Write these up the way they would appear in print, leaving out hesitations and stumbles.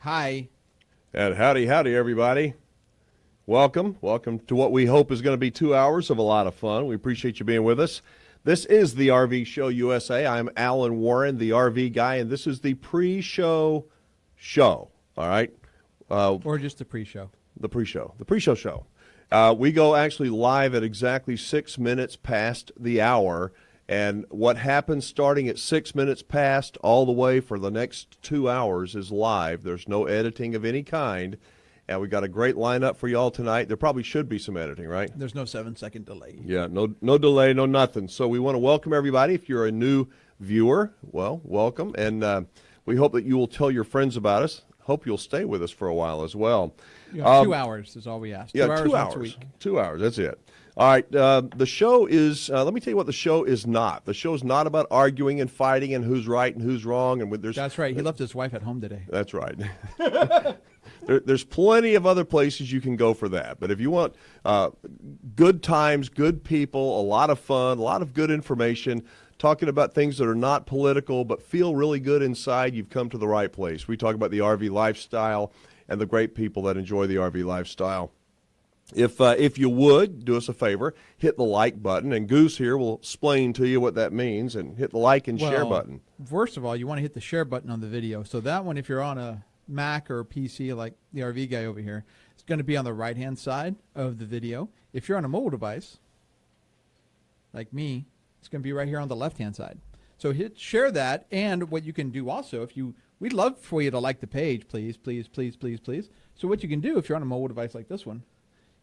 Hi. And howdy, everybody. Welcome to what we hope is going to be 2 hours of a lot of fun. We appreciate you being with us. This is the RV Show USA. I'm Alan Warren, the RV guy, and this is the pre-show show, all right? Or just the pre-show. The pre-show show. We go actually live at exactly 6 minutes past the hour, and what happens starting at 6 minutes past all the way for the next 2 hours is live. There's no editing of any kind, and we got a great lineup for y'all tonight. There probably should be some editing, right? There's no 7-second delay. Yeah, no delay, no nothing. So we want to welcome everybody. If you're a new viewer, well, welcome, and we hope that you will tell your friends about us. Hope you'll stay with us for a while as well. Yeah, 2 hours is all we ask. Yeah, 2 hours 2 once hours. a week. 2 hours, that's it. All right, the show is, let me tell you what the show is not. The show is not about arguing and fighting and who's right and who's wrong. That's right. He left his wife at home today. That's right. There's plenty of other places you can go for that. But if you want good times, good people, a lot of fun, a lot of good information, talking about things that are not political but feel really good inside, you've come to the right place. We talk about the RV lifestyle and the great people that enjoy the RV lifestyle. If you would, do us a favor, hit the like button, and Goose here will explain to you what that means, and hit the like and share button. First of all, you want to hit the share button on the video. So that one, if you're on a Mac or a PC like the RV guy over here, it's going to be on the right-hand side of the video. If you're on a mobile device, like me, it's going to be right here on the left-hand side. So share that, and what you can do also, we'd love for you to like the page, please. So what you can do if you're on a mobile device like this one,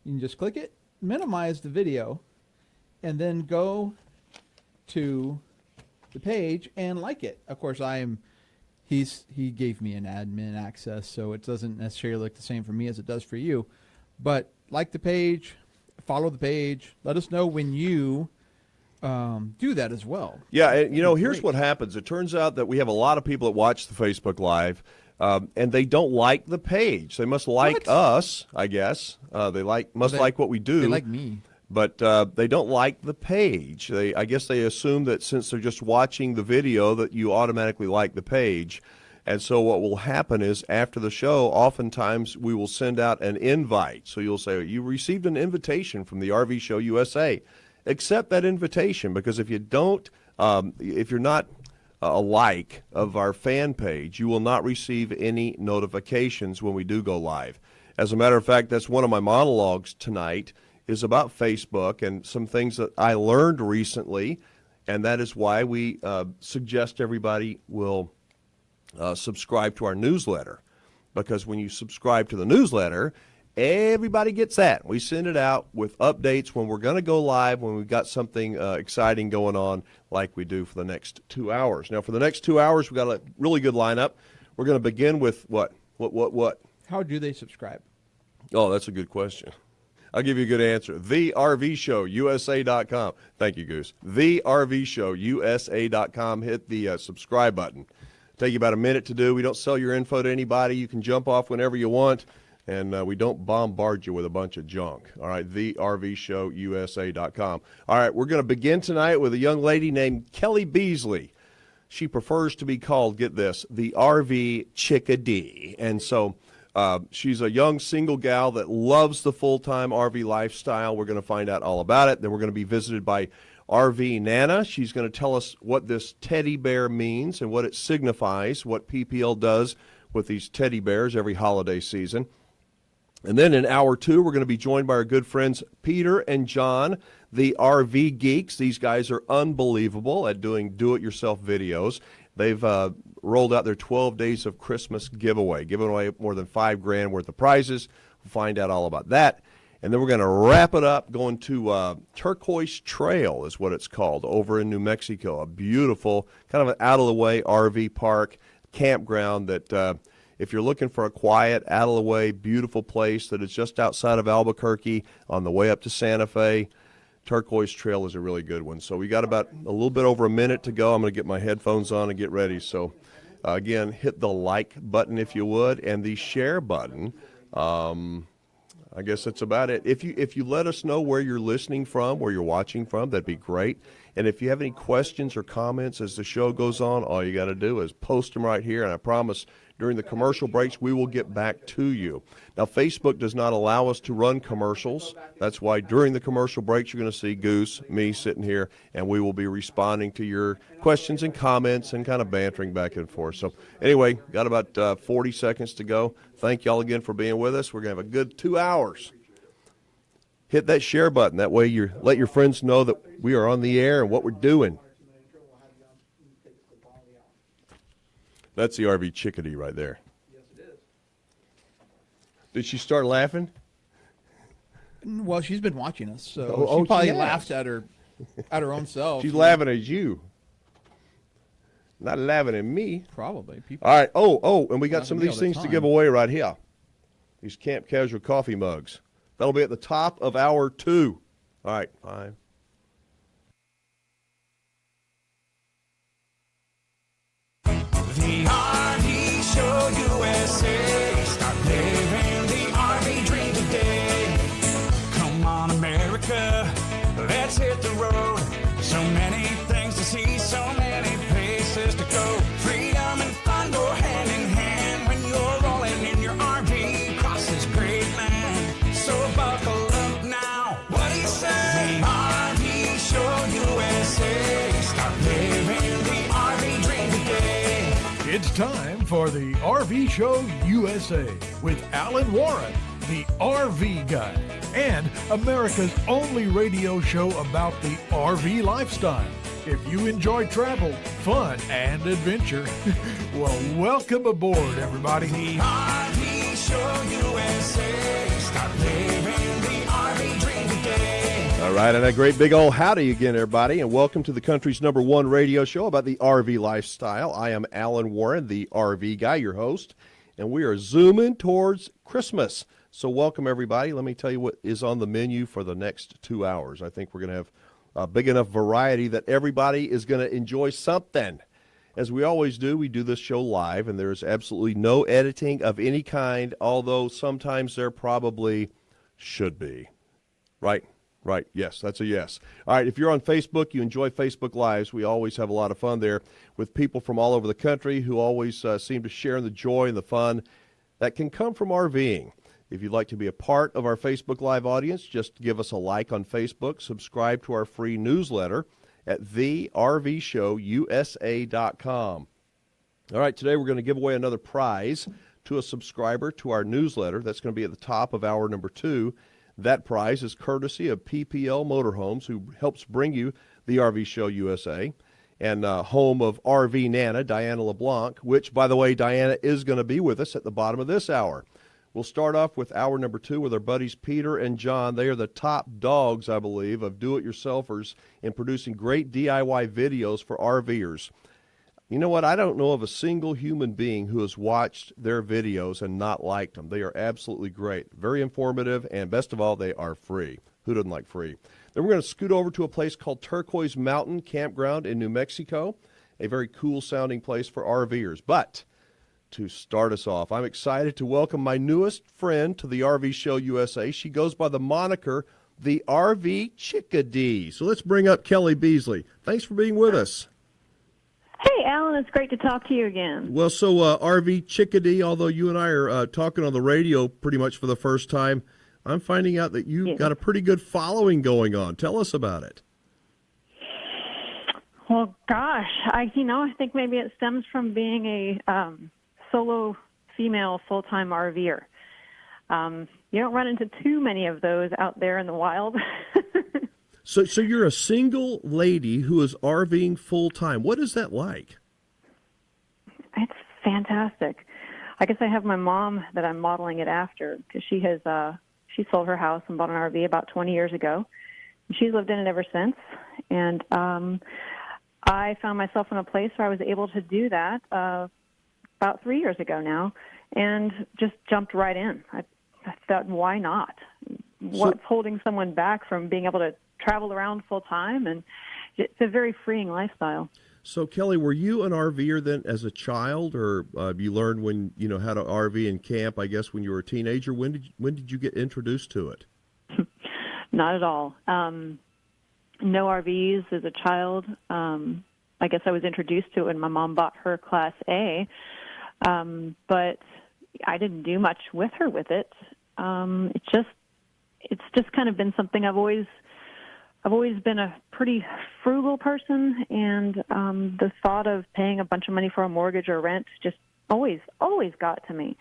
you can just click it, minimize the video, and then go to the page and like it. Of course, he gave me an admin access, so it doesn't necessarily look the same for me as it does for you. But like the page, follow the page. Let us know when you do that as well. Yeah, and here's what happens. It turns out that we have a lot of people that watch the Facebook Live, and they don't like the page. They must like us, I guess. They must like what we do. They like me. But they don't like the page. I guess they assume that since they're just watching the video that you automatically like the page. And so what will happen is after the show, oftentimes we will send out an invite. So you'll say, you received an invitation from the RV Show USA. Accept that invitation, because if you don't, if you're not a like of our fan page, you will not receive any notifications when we do go live. As a matter of fact, that's one of my monologues tonight, is about Facebook and some things that I learned recently, and that is why we suggest everybody will subscribe to our newsletter, because when you subscribe to the newsletter, everybody gets that. We send it out with updates when we're going to go live, when we've got something exciting going on like we do for the next 2 hours. Now, for the next 2 hours, we've got a really good lineup. We're going to begin with what? How do they subscribe? Oh, that's a good question. I'll give you a good answer. TheRVShowUSA.com. Thank you, Goose. TheRVShowUSA.com. Hit the subscribe button. Take you about a minute to do. We don't sell your info to anybody. You can jump off whenever you want, and we don't bombard you with a bunch of junk. All right, TheRVShowUSA.com. All right, we're going to begin tonight with a young lady named Kelly Beasley. She prefers to be called, get this, the RV Chickadee. And so she's a young single gal that loves the full-time RV lifestyle. We're going to find out all about it. Then we're going to be visited by RV Nana. She's going to tell us what this teddy bear means and what it signifies, what PPL does with these teddy bears every holiday season. And then in hour two, we're going to be joined by our good friends Peter and John, the RV Geeks. These guys are unbelievable at doing do-it-yourself videos. They've rolled out their 12 Days of Christmas giveaway, giving away more than $5,000 worth of prizes. We'll find out all about that. And then we're going to wrap it up going to Turquoise Trail is what it's called, over in New Mexico. A beautiful, kind of an out-of-the-way RV park, campground that if you're looking for a quiet, out-of-the-way, beautiful place that is just outside of Albuquerque on the way up to Santa Fe, Turquoise Trail is a really good one. So we got about a little bit over a minute to go. I'm going to get my headphones on and get ready. So, again, hit the like button if you would, and the share button. I guess that's about it. If you let us know where you're listening from, where you're watching from, that'd be great. And if you have any questions or comments as the show goes on, all you got to do is post them right here, and I promise During the commercial breaks, we will get back to you. Now, Facebook does not allow us to run commercials. That's why during the commercial breaks, you're going to see Goose, me sitting here, and we will be responding to your questions and comments and kind of bantering back and forth. So anyway, got about 40 seconds to go. Thank y'all again for being with us. We're going to have a good 2 hours. Hit that share button. That way you let your friends know that we are on the air and what we're doing. That's the RV Chickadee right there. Yes, it is. Did she start laughing? Well, she's been watching us, so Oh, she probably she has. laughs at her own self. She's laughing at you. Not laughing at me. Probably. People. All right. Oh, and we got Not some of gonna these be all the things to time. give away right here. These Camp Casual coffee mugs. That'll be at the top of hour 2. All right. 5. The RV Show USA. Start living the RV dream today. Come on, America. Let's hit the road. So many things to see, so many places to go. Freedom and fun go hand in hand when you're rolling in your RV across this great land. So buckle up now. What do you say? The RV Show USA. Start living the RV dream today. It's time for the RV Show USA with Alan Warren, the RV guy, and America's only radio show about the RV lifestyle. If you enjoy travel, fun, and adventure, well, welcome aboard, everybody. The RV Show USA. Start living the RV dream today. All right, and a great big old howdy again, everybody, and welcome to the country's #1 radio show about the RV lifestyle. I am Alan Warren, the RV guy, your host, and we are zooming towards Christmas. So welcome, everybody. Let me tell you what is on the menu for the next 2 hours. I think we're going to have a big enough variety that everybody is going to enjoy something. As we always do, we do this show live, and there's absolutely no editing of any kind, although sometimes there probably should be. Right? Right. Yes, that's a yes. All right, if you're on Facebook, you enjoy Facebook Lives. We always have a lot of fun there with people from all over the country who always seem to share in the joy and the fun that can come from RVing. If you'd like to be a part of our Facebook Live audience, just give us a like on Facebook, subscribe to our free newsletter at thervshowusa.com. All right, today we're going to give away another prize to a subscriber to our newsletter. That's going to be at the top of hour number 2. That prize is courtesy of PPL Motorhomes, who helps bring you the RV Show USA, and home of RV Nana, Diana LeBlanc, which, by the way, Diana is going to be with us at the bottom of this hour. We'll start off with hour number 2 with our buddies Peter and John. They are the top dogs, I believe, of do-it-yourselfers in producing great DIY videos for RVers. You know what? I don't know of a single human being who has watched their videos and not liked them. They are absolutely great, very informative, and best of all, they are free. Who doesn't like free? Then we're going to scoot over to a place called Turquoise Mountain Campground in New Mexico, a very cool-sounding place for RVers. But to start us off, I'm excited to welcome my newest friend to the RV Show USA. She goes by the moniker, the RV Chickadee. So let's bring up Kelly Beasley. Thanks for being with us. Hey, Alan, it's great to talk to you again. Well, so RV Chickadee, although you and I are talking on the radio pretty much for the first time, I'm finding out that you've got a pretty good following going on. Tell us about it. Well, gosh, I think maybe it stems from being a solo female full-time RVer. You don't run into too many of those out there in the wild. So you're a single lady who is RVing full-time. What is that like? It's fantastic. I guess I have my mom that I'm modeling it after, because she sold her house and bought an RV about 20 years ago. And she's lived in it ever since. And I found myself in a place where I was able to do that about 3 years ago now, and just jumped right in. I thought, why not? What's holding someone back from being able to travel around full time? And it's a very freeing lifestyle. So, Kelly, were you an RVer then as a child, or you learned when how to RV and camp, I guess, when you were a teenager? When did you get introduced to it? Not at all. No RVs as a child. I guess I was introduced to it when my mom bought her Class A. But I didn't do much with her with it. It's just kind of been something I've always been a pretty frugal person, and the thought of paying a bunch of money for a mortgage or rent just always got to me.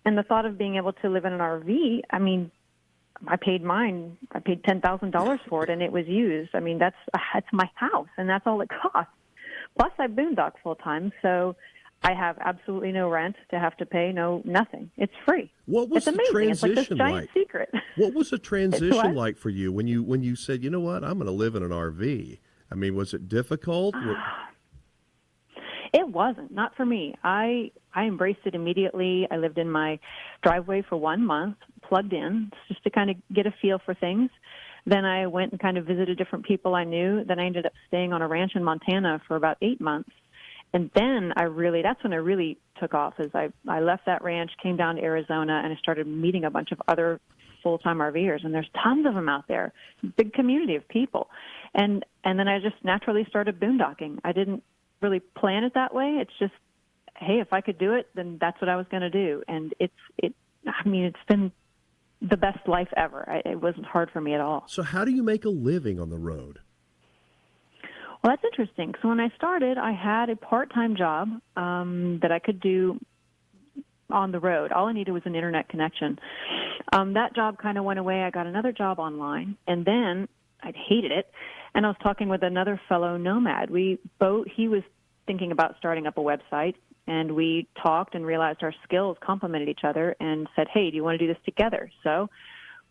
And the thought of being able to live in an RV, I mean, I paid $10,000 for it, and it was used. I mean, that's my house, and that's all it costs. Plus, I boondock full time, so I have absolutely no rent to have to pay, nothing. It's free. What was it's the amazing. transition it's like this giant secret. What was the transition like for you when you said, you know what, I'm going to live in an RV? I mean, was it difficult? It wasn't. Not for me. I embraced it immediately. I lived in my driveway for 1 month, plugged in, just to kind of get a feel for things. Then I went and kind of visited different people I knew. Then I ended up staying on a ranch in Montana for about 8 months. And then that's when I really took off, is I left that ranch, came down to Arizona, and I started meeting a bunch of other full-time RVers. And there's tons of them out there, big community of people. And then I just naturally started boondocking. I didn't really plan it that way. It's just, hey, if I could do it, then that's what I was going to do. And it's been the best life ever. It wasn't hard for me at all. So how do you make a living on the road? Well, that's interesting. So when I started, I had a part-time job that I could do on the road. All I needed was an internet connection. That job kind of went away. I got another job online, and then I hated it. And I was talking with another fellow nomad. He was thinking about starting up a website, and we talked and realized our skills complemented each other and said, hey, do you want to do this together? So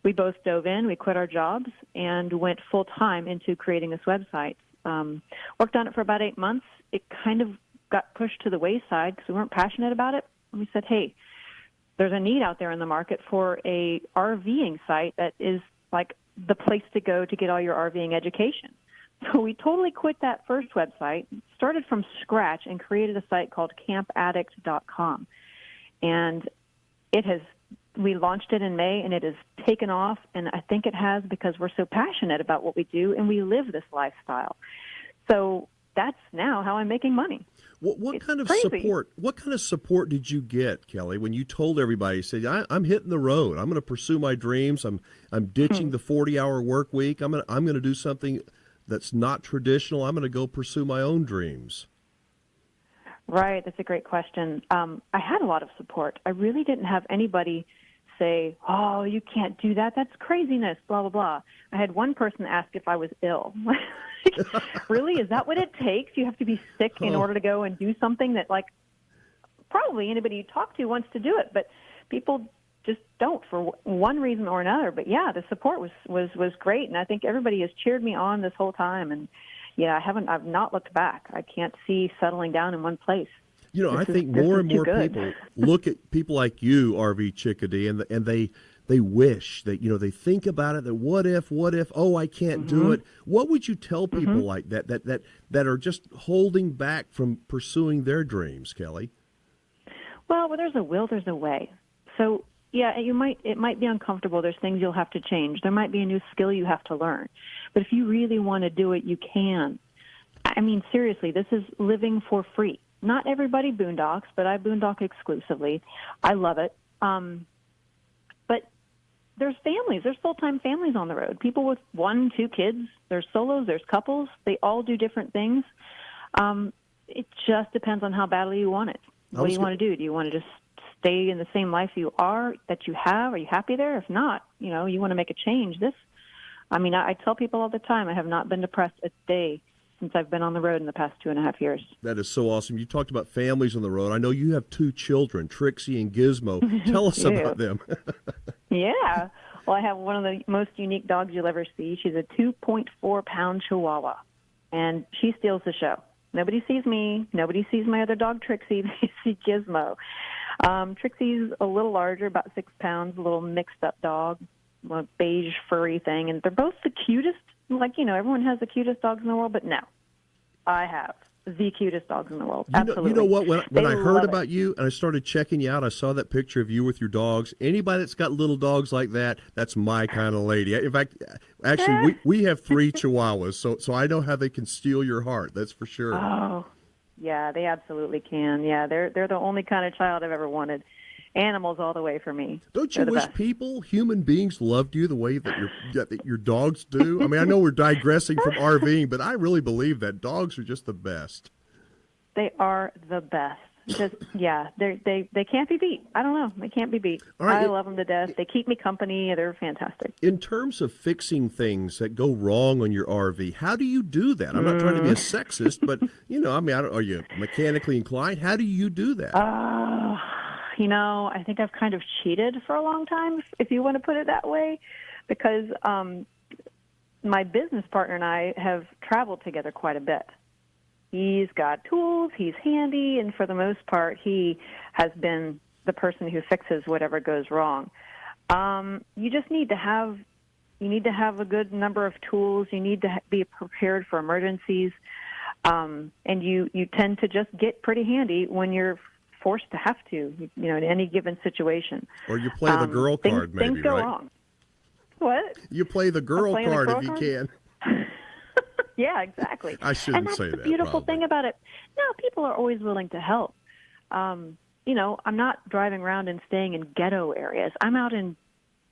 we both dove in, we quit our jobs, and went full-time into creating this website. Worked on it for about 8 months. It kind of got pushed to the wayside because we weren't passionate about it. And we said, hey, there's a need out there in the market for a RVing site that is like the place to go to get all your RVing education. So we totally quit that first website, started from scratch, and created a site called campaddict.com. And we launched it in May, and it has taken off, and I think it has because we're so passionate about what we do, and we live this lifestyle. So that's now how I'm making money. What kind of support? What kind of support did you get, Kelly, when you told everybody? You said, "I'm hitting the road. I'm going to pursue my dreams. I'm ditching the 40-hour work week. I'm going to do something that's not traditional. I'm going to go pursue my own dreams." Right. That's a great question. I had a lot of support. I really didn't have anybody say, oh, you can't do that. That's craziness, blah, blah, blah. I had one person ask if I was ill. Really? Is that what it takes? You have to be sick in order to go and do something that, like, probably anybody you talk to wants to do it, but people just don't for one reason or another. But, yeah, the support was great, and I think everybody has cheered me on this whole time. And, yeah, I've not looked back. I can't see settling down in one place. You know, I think more and more people look at people like you, RV Chickadee, and they wish that, they think about it, that what if, oh, I can't do it. What would you tell people like that are just holding back from pursuing their dreams, Kelly? Well, where there's a will, there's a way. So, yeah, it might be uncomfortable. There's things you'll have to change. There might be a new skill you have to learn. But if you really want to do it, you can. I mean, seriously, this is living for free. Not everybody boondocks, but I boondock exclusively. I love it. But there's families. There's full-time families on the road. People with 1, 2 kids. There's solos. There's couples. They all do different things. It just depends on how badly you want it. What do you want to do? Do you want to just stay in the same life that you have? Are you happy there? If not, you want to make a change. I tell people all the time, I have not been depressed a day since I've been on the road in the past 2.5 years. That is so awesome. You talked about families on the road. I know you have 2 children, Trixie and Gizmo. Tell us about them. Yeah. Well, I have one of the most unique dogs you'll ever see. She's a 2.4-pound Chihuahua, and she steals the show. Nobody sees me. Nobody sees my other dog, Trixie. They see Gizmo. Trixie's a little larger, about 6 pounds, a little mixed-up dog, a beige furry thing, and they're both the cutest. Like, everyone has the cutest dogs in the world, but no, I have the cutest dogs in the world. Absolutely. You know what? When I heard about you and I started checking you out, I saw that picture of you with your dogs. Anybody that's got little dogs like that, that's my kind of lady. In fact, actually, we have 3 Chihuahuas, so I know how they can steal your heart. That's for sure. Oh, Yeah, they absolutely can. Yeah, they're the only kind of child I've ever wanted. Animals all the way for me. Don't They're you the wish best. people, human beings, loved you the way that your dogs do? I mean, I know we're digressing from RVing, but I really believe that dogs are just the best. They are the best. Just they can't be beat. I don't know. They can't be beat. All right, I love them to death. They keep me company. They're fantastic. In terms of fixing things that go wrong on your RV, how do you do that? I'm not trying to be a sexist, but I mean, are you mechanically inclined? How do you do that? I think I've kind of cheated for a long time, if you want to put it that way, because my business partner and I have traveled together quite a bit. He's got tools, he's handy, and for the most part, he has been the person who fixes whatever goes wrong. You just need to have a good number of tools. You need to be prepared for emergencies, and you tend to just get pretty handy when you're forced to have to, in any given situation. Or you play the girl card, maybe, things go right? wrong. What? You play the girl card if you can. Yeah, exactly. I shouldn't say that. And that's the beautiful thing about it. No, people are always willing to help. I'm not driving around and staying in ghetto areas. I'm out in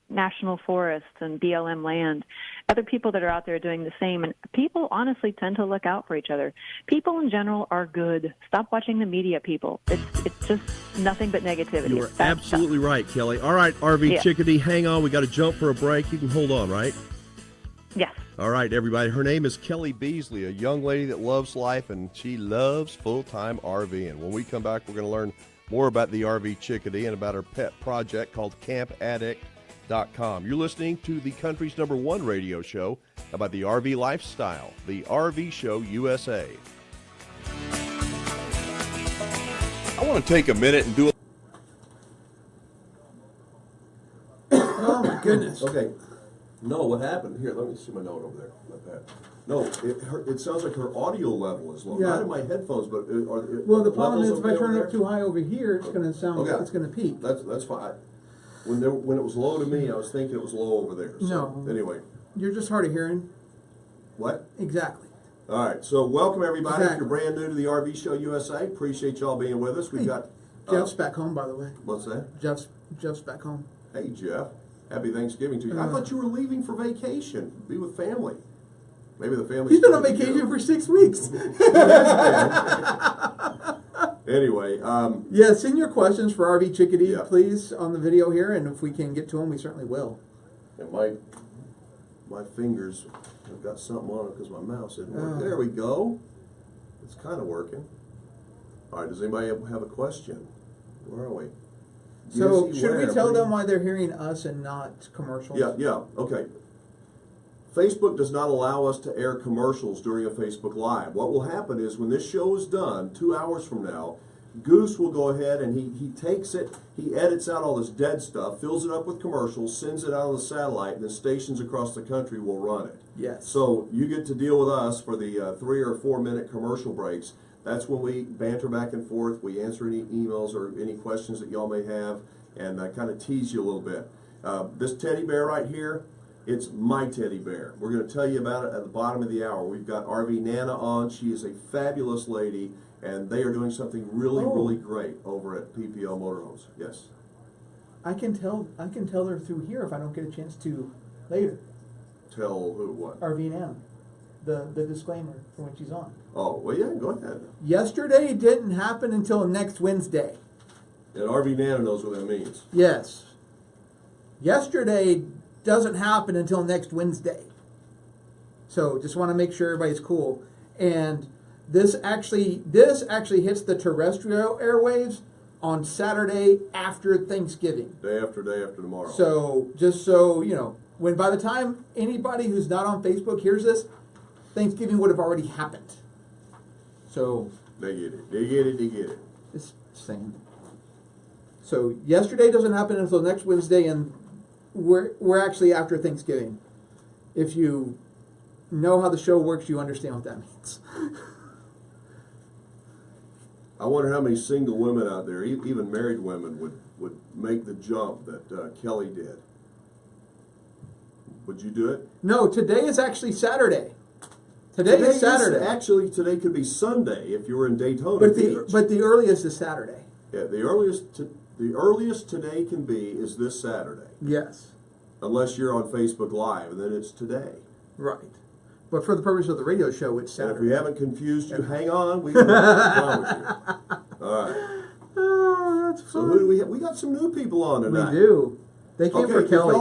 national forests and BLM land. Other people that are out there doing the same, and people honestly tend to look out for each other. People in general are good. Stop watching the media, people. It's just nothing but negativity. You are absolutely right, Kelly. All right, RV Chickadee, hang on. We got to jump for a break. You can hold on, right? Yes. All right, everybody. Her name is Kelly Beasley, a young lady that loves life, and she loves full-time RVing. When we come back, we're going to learn more about the RV Chickadee and about her pet project called CampAddict.com. You're listening to the country's #1 radio show about the RV lifestyle, the RV Show USA. I want to take a minute and do a... Oh, my goodness. Okay. No, what happened? Here, let me see my note over there. My pad. No, it sounds like her audio level is low. Yeah. Not in my headphones, but Well, the problem is if I turn it over up too high over here, it's going to sound, Okay. it's going to peak. That's fine. When it was low to me, I was thinking it was low over there. So, No. Anyway. You're just hard of hearing. What? Exactly. All right. So welcome everybody. Exactly. If you're brand new to the RV Show USA, appreciate y'all being with us. We've got Jeff's back home, by the way. What's that? Jeff's back home. Hey Jeff. Happy Thanksgiving to you. I thought you were leaving for vacation. Be with family. Maybe the family. He's been on vacation for 6 weeks. Anyway. Yeah, send your questions for RV Chickadee, Yeah. please, on the video here, and if we can get to them, we certainly will. And my fingers have got something on it because my mouse isn't working. There we go. It's kind of working. All right, does anybody have a question? Where are we? So, Yes, should we where? tell them why they're hearing us and not commercials? Yeah, okay. Facebook does not allow us to air commercials during a Facebook Live. What will happen is when this show is done, 2 hours from now, Goose will go ahead and he takes it, he edits out all this dead stuff, fills it up with commercials, sends it out on the satellite, and the stations across the country will run it. Yes. So you get to deal with us for the 3 or 4 minute commercial breaks. That's when we banter back and forth. We answer any emails or any questions that y'all may have and kind of tease you a little bit. This teddy bear right here, it's my teddy bear. We're going to tell you about it at the bottom of the hour. We've got RV Nana on. She is a fabulous lady, and they are doing something really great over at PPO Motorhomes. Yes. I can tell her through here if I don't get a chance to later. Tell who what? RV Nana. The disclaimer for when she's on. Oh, well, yeah, go ahead. Yesterday didn't happen until next Wednesday. And RV Nana knows what that means. Yes. Yesterday doesn't happen until next Wednesday. So just want to make sure everybody's cool. And this actually hits the terrestrial airwaves on Saturday after Thanksgiving. Day after tomorrow. So just so you know, when by the time anybody who's not on Facebook hears this, Thanksgiving would have already happened. So They get it. just saying. So yesterday doesn't happen until next Wednesday, and we're actually after Thanksgiving. If you know how the show works, you understand what that means. I wonder how many single women out there, even married women, would make the jump that Kelly did. Would you do it? No, today is actually Saturday. Today is Saturday. Actually, today could be Sunday if you were in Daytona But Beach. the earliest is Saturday. Yeah, the earliest today can be is this Saturday. Yes. Unless you're on Facebook Live, and then it's today. Right. But for the purpose of the radio show, it's And Saturday. if we haven't confused you, hang on. We promise you. All right. Oh, that's fun. So who do we have? We got some new people on tonight. We do. They came for Kelly.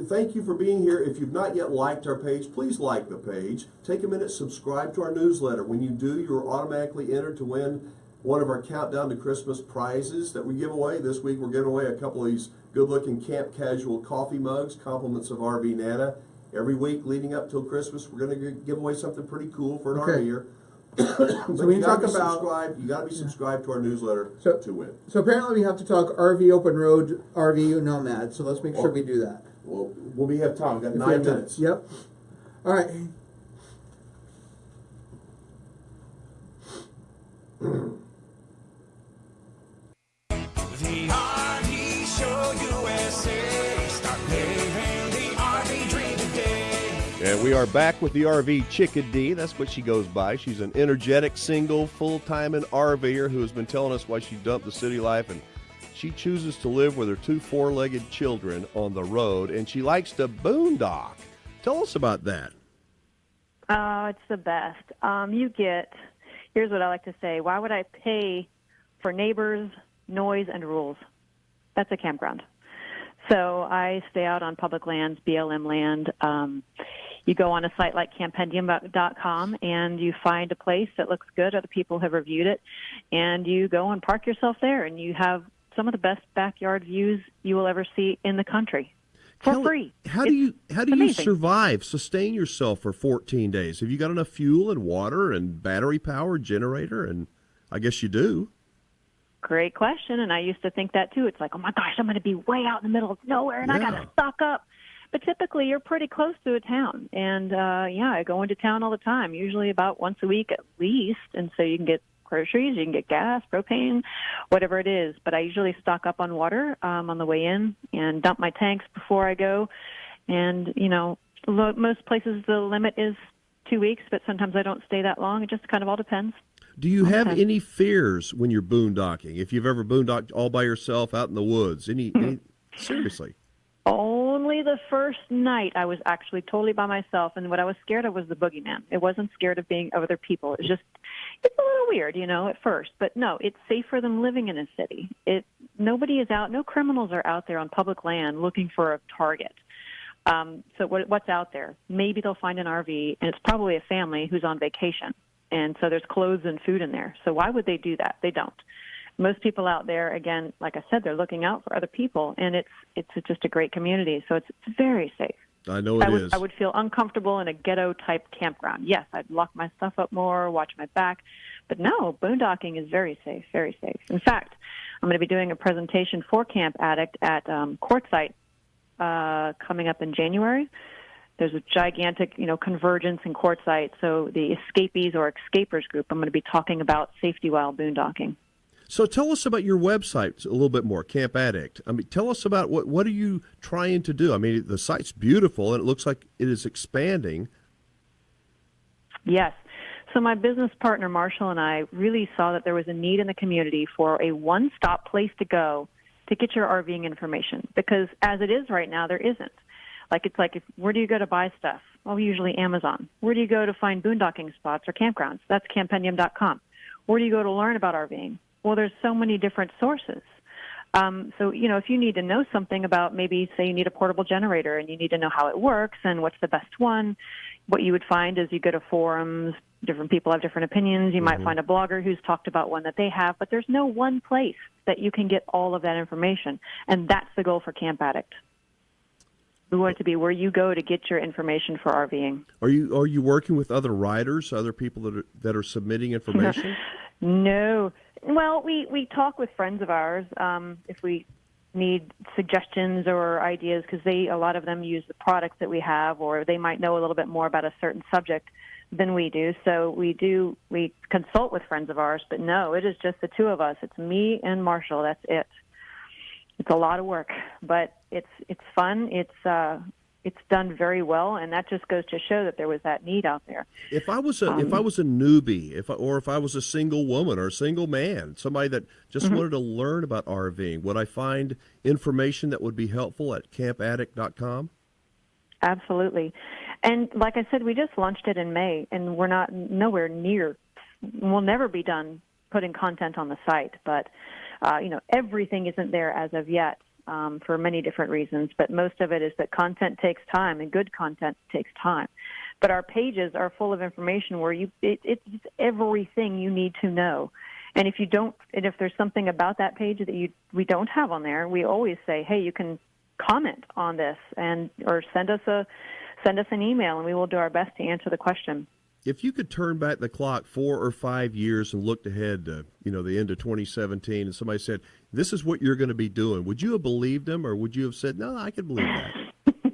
Thank you for being here. If you've not yet liked our page, please like the page. Take a minute, subscribe to our newsletter. When you do, you're automatically entered to win one of our Countdown to Christmas prizes that we give away. This week we're giving away a couple of these good-looking Camp Casual coffee mugs, compliments of RV Nana. Every week leading up till Christmas, we're going to give away something pretty cool for an RVer. So we talk about you got to be subscribed to our newsletter to win. So apparently we have to talk RV open road, RV nomad. So let's make sure we do that. Well, we have time. We've got If we 9 have minutes. time. Yep. All right. The RV Show USA. Start living the RV dream today. And we are back with the RV Chickadee. That's what she goes by. She's an energetic, single, full-time RVer who has been telling us why she dumped the city life, and she chooses to live with her 2 4-legged children on the road, and she likes to boondock. Tell us about that. Oh, it's the best. Here's what I like to say. Why would I pay for neighbors, noise, and rules? That's a campground. So I stay out on public lands, BLM land. You go on a site like campendium.com and you find a place that looks good, other people have reviewed it, and you go and park yourself there, and you have some of the best backyard views you will ever see in the country for free. How do you sustain yourself for 14 days? Have you got enough fuel and water and battery power, generator? And I guess you do. Great question, and I used to think that too. It's like, oh my gosh, I'm going to be way out in the middle of nowhere, and I got to stock up. But typically, you're pretty close to a town, and I go into town all the time, usually about once a week at least, and so you can get groceries, you can get gas, propane, whatever it is. But I usually stock up on water on the way in and dump my tanks before I go. And, most places the limit is 2 weeks, but sometimes I don't stay that long. It just kind of all depends. Do you have any fears when you're boondocking? If you've ever boondocked all by yourself out in the woods, seriously? Only the first night I was actually totally by myself, and what I was scared of was the boogeyman. It wasn't scared of being other people. It's a little weird, at first. But no, it's safer than living in a city. Nobody is out. No criminals are out there on public land looking for a target. So what's out there? Maybe they'll find an RV, and it's probably a family who's on vacation. And so there's clothes and food in there. So why would they do that? They don't. Most people out there, again, like I said, they're looking out for other people, and it's just a great community. So it's very safe. I know it is. I would feel uncomfortable in a ghetto-type campground. Yes, I'd lock my stuff up more, watch my back. But no, boondocking is very safe, very safe. In fact, I'm going to be doing a presentation for Camp Addict at Quartzsite coming up in January. There's a gigantic, convergence in Quartzsite. So the escapees or escapers group, I'm going to be talking about safety while boondocking. So tell us about your website a little bit more, Camp Addict. Tell us about what are you trying to do? The site's beautiful, and it looks like it is expanding. Yes. So my business partner, Marshall, and I really saw that there was a need in the community for a one-stop place to go to get your RVing information, because as it is right now, there isn't. Where do you go to buy stuff? Well, usually Amazon. Where do you go to find boondocking spots or campgrounds? That's campendium.com. Where do you go to learn about RVing? Well, there's so many different sources. So, if you need to know something about maybe, say, you need a portable generator and you need to know how it works and what's the best one, what you would find is you go to forums, different people have different opinions. You might find a blogger who's talked about one that they have, but there's no one place that you can get all of that information. And that's the goal for Camp Addict. We want it to be where you go to get your information for RVing. Are you working with other writers, other people that are submitting information? No. Well, we talk with friends of ours if we need suggestions or ideas, because a lot of them use the products that we have, or they might know a little bit more about a certain subject than we do. So we consult with friends of ours, but no, it is just the two of us. It's me and Marshall. That's it. It's a lot of work, but it's fun. It's it's done very well, and that just goes to show that there was that need out there. If I was a newbie, if I was a single woman or a single man, somebody that just wanted to learn about RVing, would I find information that would be helpful at campaddict.com? Absolutely. And like I said, we just launched it in May, and we're nowhere near. We'll never be done putting content on the site, but everything isn't there as of yet. For many different reasons, but most of it is that content takes time, and good content takes time. But our pages are full of information where it's everything you need to know. And if there's something about that page that we don't have on there, we always say, hey, you can comment on this or send us an email, and we will do our best to answer the question. If you could turn back the clock 4 or 5 years and looked ahead to, the end of 2017, and somebody said, this is what you're going to be doing, would you have believed them, or would you have said, no, I could believe that?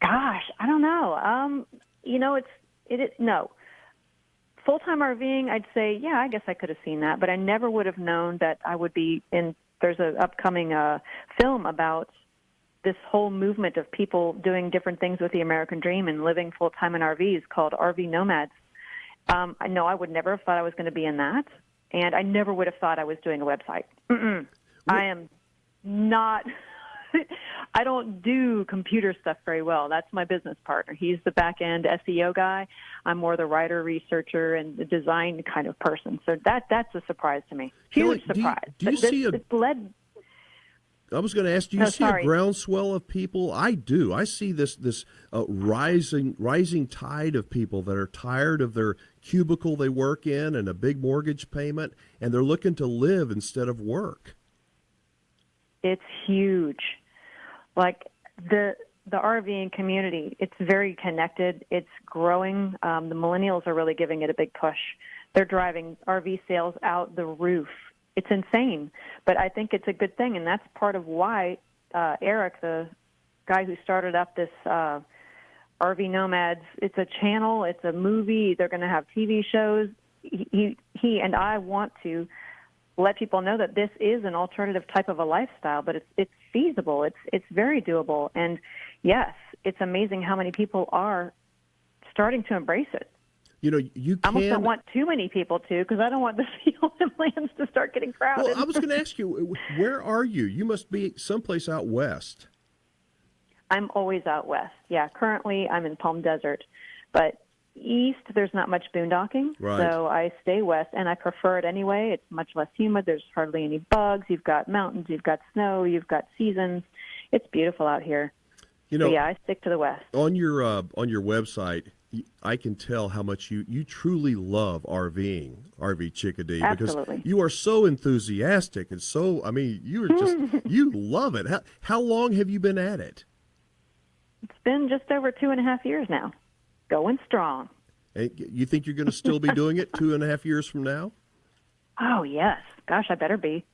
Gosh, I don't know. No. Full-time RVing, I'd say, yeah, I guess I could have seen that, but I never would have known that I would be there's an upcoming film about this whole movement of people doing different things with the American dream and living full-time in RVs called RV Nomads. No, I would never have thought I was going to be in that, and I never would have thought I was doing a website. I am not – I don't do computer stuff very well. That's my business partner. He's the back-end SEO guy. I'm more the writer, researcher, and the design kind of person. So that's a surprise to me. Huge surprise. Do you see it's led – I was going to ask, do you see a groundswell of people? I do. I see this rising tide of people that are tired of their cubicle they work in and a big mortgage payment, and they're looking to live instead of work. It's huge. Like the RVing community, it's very connected. It's growing. The millennials are really giving it a big push. They're driving RV sales out the roof. It's insane, but I think it's a good thing, and that's part of why Eric, the guy who started up this RV Nomads, it's a channel, it's a movie, they're going to have TV shows. He and I want to let people know that this is an alternative type of a lifestyle, but it's feasible, it's very doable, and yes, it's amazing how many people are starting to embrace it. You I almost don't want too many people to, because I don't want the field and lands to start getting crowded. Well, I was going to ask you, where are you? You must be someplace out west. I'm always out west. Yeah, currently I'm in Palm Desert, but east there's not much boondocking, right. So I stay west, and I prefer it anyway. It's much less humid. There's hardly any bugs. You've got mountains. You've got snow. You've got seasons. It's beautiful out here. So yeah, I stick to the west. On your website, I can tell how much you truly love RVing, RV Chickadee. Absolutely. Because you are so enthusiastic and so, you are just, you love it. How long have you been at it? It's been just over 2.5 years now. Going strong. And you think you're going to still be doing it 2.5 years from now? Oh, yes. Gosh, I better be.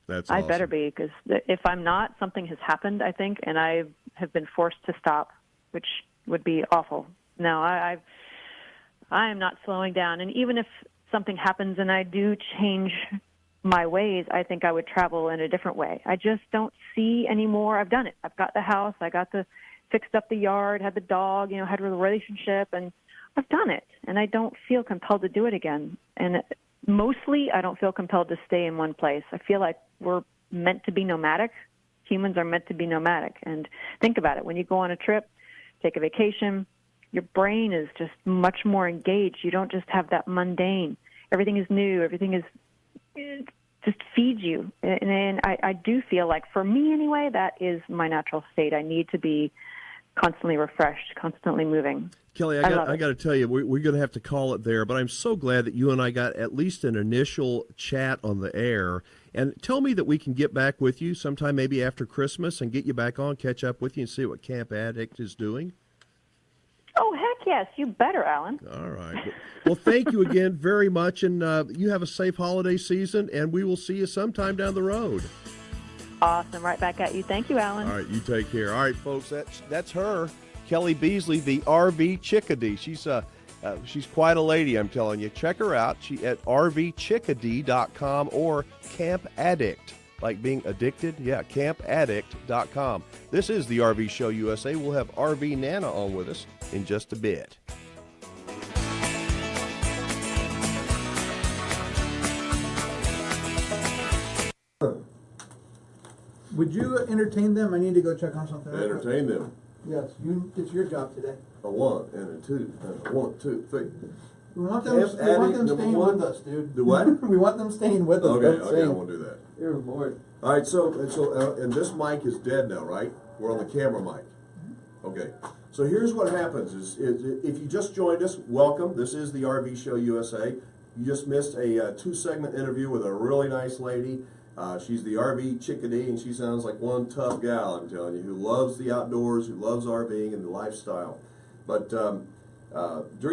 That's awesome. I better be, because if I'm not, something has happened, I think, and I have been forced to stop, which would be awful. No, I am not slowing down. And even if something happens and I do change my ways, I think I would travel in a different way. I just don't see anymore. I've done it. I've got the house. I got fixed up the yard, had the dog, had a relationship, and I've done it. And I don't feel compelled to do it again. And mostly I don't feel compelled to stay in one place. I feel like we're meant to be nomadic. Humans are meant to be nomadic. And think about it. When you go on a trip, take a vacation, your brain is just much more engaged. You don't just have that mundane. Everything is new. Everything is it just feeds you. And I do feel like, for me anyway, that is my natural state. I need to be constantly refreshed, constantly moving. Kelly, I got to tell you, we're going to have to call it there, but I'm so glad that you and I got at least an initial chat on the air. And tell me that we can get back with you sometime maybe after Christmas and get you back on, catch up with you, and see what Camp Addict is doing. Oh, heck yes. You better, Alan. All right. Well, thank you again very much, and you have a safe holiday season, and we will see you sometime down the road. Awesome. Right back at you. Thank you, Alan. All right. You take care. All right, folks, that's her, Kelly Beasley, the RV Chickadee. She's quite a lady, I'm telling you. Check her out. She at rvchickadee.com or campaddict.com. like being addicted? Yeah, campaddict.com. This is the RV Show USA. We'll have RV Nana on with us in just a bit. Would you entertain them? I need to go check on something. Entertain them. Yes, it's your job today. A one and a two and a 1, 2, 3. We want them staying with us, dude. Do what? We want them staying with us. Okay, I won't do that. Dear Lord. All right, so this mic is dead now, right? We're on the camera mic. Okay. So here's what happens is if you just joined us, welcome. This is the RV Show USA. You just missed a 2-segment interview with a really nice lady. She's the RV Chickadee, and she sounds like one tough gal, I'm telling you, who loves the outdoors, who loves RVing and the lifestyle. But during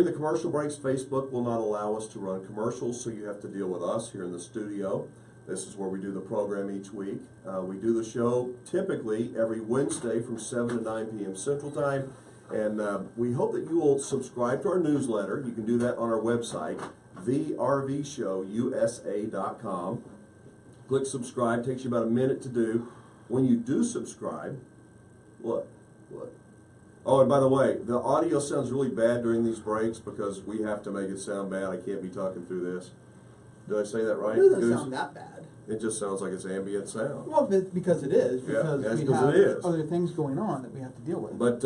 the commercial breaks, Facebook will not allow us to run commercials, so you have to deal with us here in the studio. This is where we do the program each week. We do the show typically every Wednesday from 7 to 9 p.m. Central Time, and we hope that you will subscribe to our newsletter. You can do that on our website, thervshowusa.com. Click subscribe. Takes you about a minute to do. When you do subscribe, what? Oh, and by the way, the audio sounds really bad during these breaks because we have to make it sound bad. I can't be talking through this. Did I say that right? It doesn't sound that bad. It just sounds like it's ambient sound. Well, because it is. Because yeah, we because have it is. other things going on that we have to deal with. But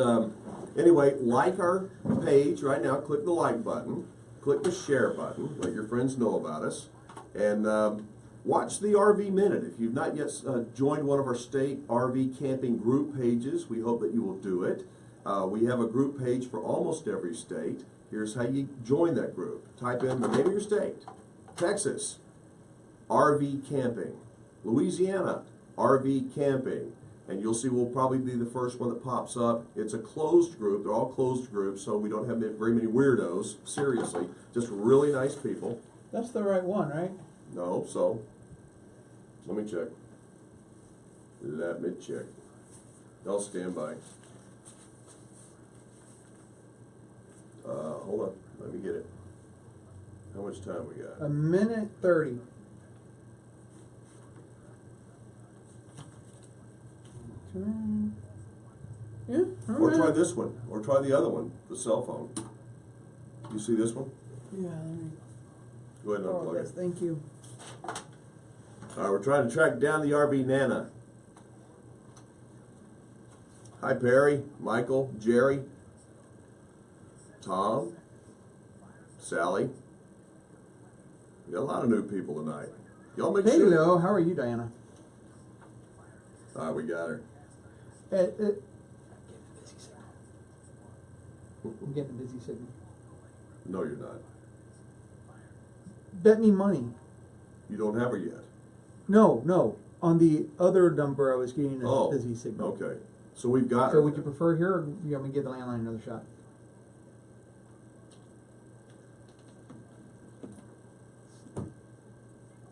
anyway, like our page right now. Click the like button. Click the share button. Let your friends know about us. And watch the RV Minute. If you've not yet joined one of our state RV camping group pages, we hope that you will do it. We have a group page for almost every state. Here's how you join that group. Type in the name of your state. Texas, RV camping. Louisiana, RV camping. And you'll see we'll probably be the first one that pops up. It's a closed group. They're all closed groups, so we don't have very many weirdos. Seriously. Just really nice people. That's the right one, right? No, so let me check. Let me check. I'll stand by. Hold on. Let me get it. How much time we got? 1:30. Yeah. All Or right. try this one. Or try the other one, the cell phone. You see this one? Yeah. Let me. Go ahead and Oh, unplug yes, it. thank you. All right, we're trying to track down the RV Nana. Hi, Perry, Michael, Jerry, Tom, Sally. We got a lot of new people tonight. Y'all make sure. Hello, how are you, Diana? All right, we got her. I'm getting a busy signal. No, you're not. Bet me money. You don't have her yet. No. On the other number, I was getting a Oh, busy signal. okay. So we've got her. So would you prefer here, or you want me to give the landline another shot?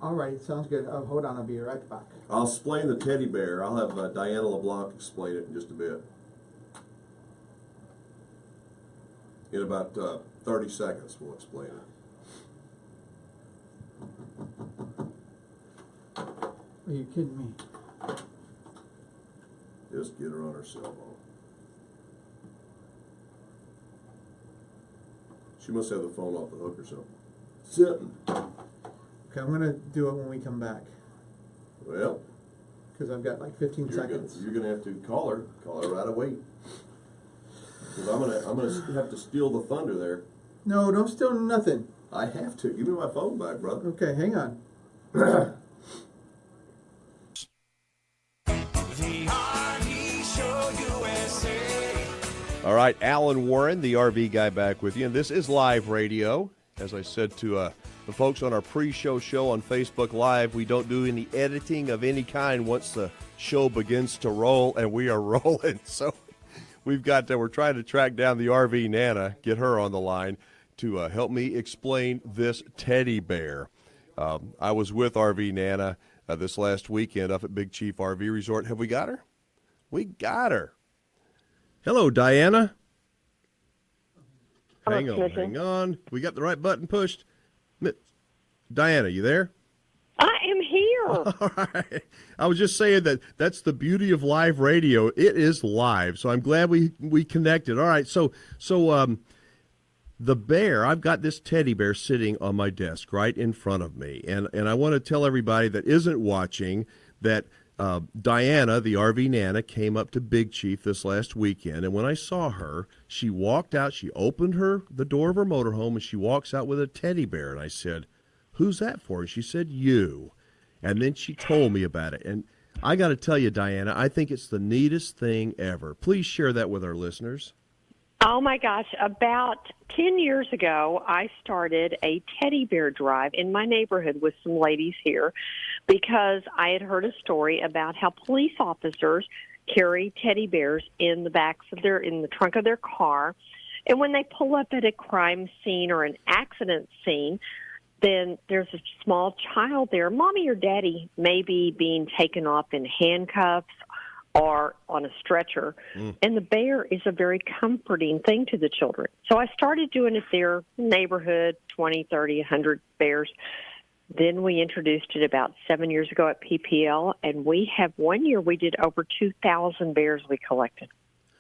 All right, sounds good. Hold on, I'll be right back. I'll explain the teddy bear. I'll have Diana LeBlanc explain it in just a bit. In about 30 seconds, we'll explain it. Are you kidding me? Just get her on her cell phone. She must have the phone off the hook or something. Sitting. Okay, I'm gonna do it when we come back Well, because I've got like 15 seconds. you're gonna have to call her right away. Because I'm gonna have to steal the thunder there. No, don't steal nothing. I have to. Give me my phone back, brother. Okay, hang on. The RV Show USA. All right, Alan Warren, the RV guy, back with you. And this is live radio. As I said to the folks on our pre-show show on Facebook Live, we don't do any editing of any kind once the show begins to roll, and we are rolling. So we're trying to track down the RV Nana, get her on the line to help me explain this teddy bear. I was with RV Nana this last weekend up at Big Chief RV Resort. Have we got her? We got her. Hello, Diana. Hang on. We got the right button pushed. Diana, you there? I am here. All right. I was just saying that's the beauty of live radio. It is live, so I'm glad we connected. All right, so the bear, I've got this teddy bear sitting on my desk right in front of me, and I want to tell everybody that isn't watching that Diana, the RV Nana, came up to Big Chief this last weekend, and when I saw her, she walked out, she opened the door of her motorhome, and she walks out with a teddy bear, and I said, "Who's that for?" And she said, "You." And then she told me about it, and I got to tell you, Diana, I think it's the neatest thing ever. Please share that with our listeners. Oh, my gosh. About 10 years ago, I started a teddy bear drive in my neighborhood with some ladies here because I had heard a story about how police officers carry teddy bears in the trunk of their car. And when they pull up at a crime scene or an accident scene, then there's a small child there. Mommy or daddy may be being taken off in handcuffs or on a stretcher, and the bear is a very comforting thing to the children. So I started doing it there, neighborhood, 20, 30, 100 bears. Then we introduced it about 7 years ago at PPL, and we have one year we did over 2,000 bears we collected.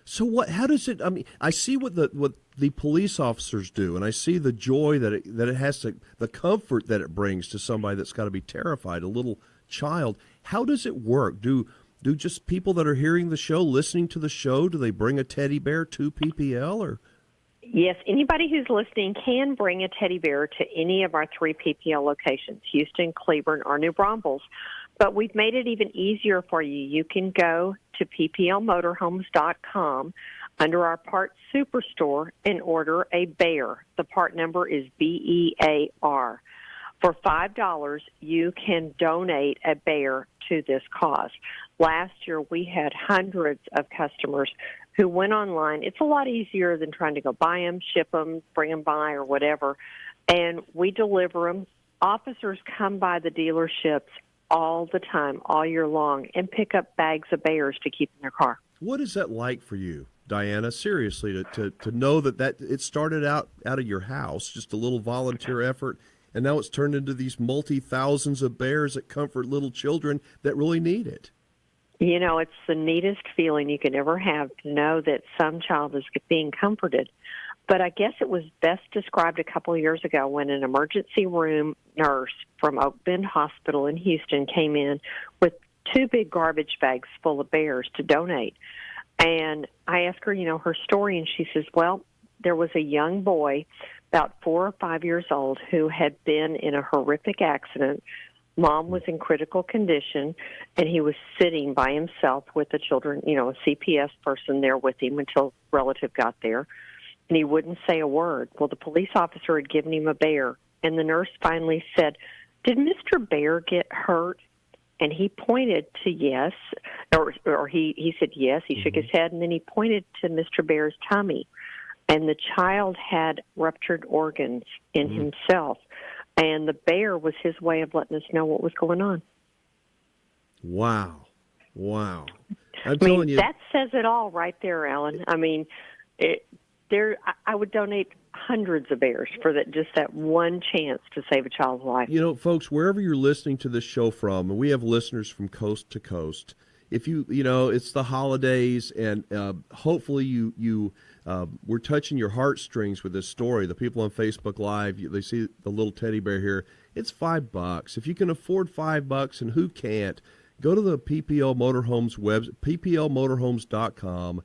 So how does it, I mean, I see what the police officers do, and I see the joy that it has the comfort that it brings to somebody that's got to be terrified, a little child. How does it work? Do just people that are hearing the show, listening to the show, do they bring a teddy bear to PPL? Or? Yes, anybody who's listening can bring a teddy bear to any of our 3 PPL locations, Houston, Cleburne, or New Braunfels. But we've made it even easier for you. You can go to pplmotorhomes.com under our Parts Superstore and order a bear. The part number is BEAR. For $5, you can donate a bear to this cause. Last year, we had hundreds of customers who went online. It's a lot easier than trying to go buy them, ship them, bring them by, or whatever. And we deliver them. Officers come by the dealerships all the time, all year long, and pick up bags of bears to keep in their car. What is that like for you, Diana? Seriously, to know that it started out of your house, just a little volunteer effort, and now it's turned into these multi-thousands of bears that comfort little children that really need it. You know, it's the neatest feeling you can ever have to know that some child is being comforted. But I guess it was best described a couple of years ago when an emergency room nurse from Oak Bend Hospital in Houston came in with 2 big garbage bags full of bears to donate. And I asked her, her story, and she says, well, there was a young boy about 4 or 5 years old who had been in a horrific accident. Mom was in critical condition, and he was sitting by himself with the children, a CPS person there with him until a relative got there, and he wouldn't say a word. Well, the police officer had given him a bear, and the nurse finally said, "Did Mr. Bear get hurt?" And he pointed to yes, or he said yes. He shook his head, and then he pointed to Mr. Bear's tummy. And the child had ruptured organs in himself. And the bear was his way of letting us know what was going on. Wow. I'm telling telling you. That says it all right there, Alan. I mean, I would donate hundreds of bears for just that one chance to save a child's life. Folks, wherever you're listening to this show from, and we have listeners from coast to coast, if it's the holidays, and hopefully we're touching your heartstrings with this story. The people on Facebook Live, they see the little teddy bear here. It's $5. If you can afford $5, and who can't, go to the PPL Motorhomes website, pplmotorhomes.com.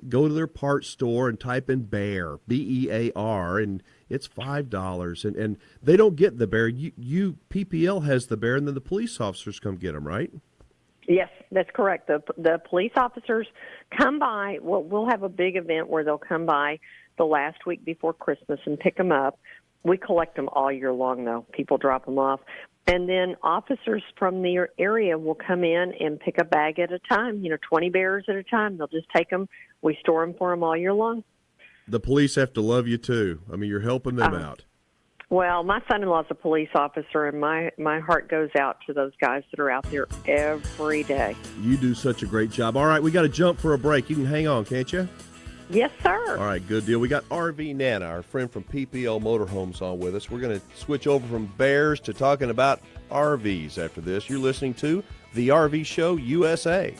Go to their parts store and type in bear, BEAR, and it's $5. And they don't get the bear. PPL has the bear, and then the police officers come get them, right? Yes, that's correct. The police officers come by. We'll have a big event where they'll come by the last week before Christmas and pick them up. We collect them all year long, though. People drop them off. And then officers from the area will come in and pick a bag at a time, 20 bears at a time. They'll just take them. We store them for them all year long. The police have to love you, too. I mean, you're helping them out. Well, my son-in-law's a police officer, and my heart goes out to those guys that are out there every day. You do such a great job. All right, we got to jump for a break. You can hang on, can't you? Yes, sir. All right, good deal. We got RV Nana, our friend from PPL Motorhomes, on with us. We're going to switch over from bears to talking about RVs after this. You're listening to The RV Show USA.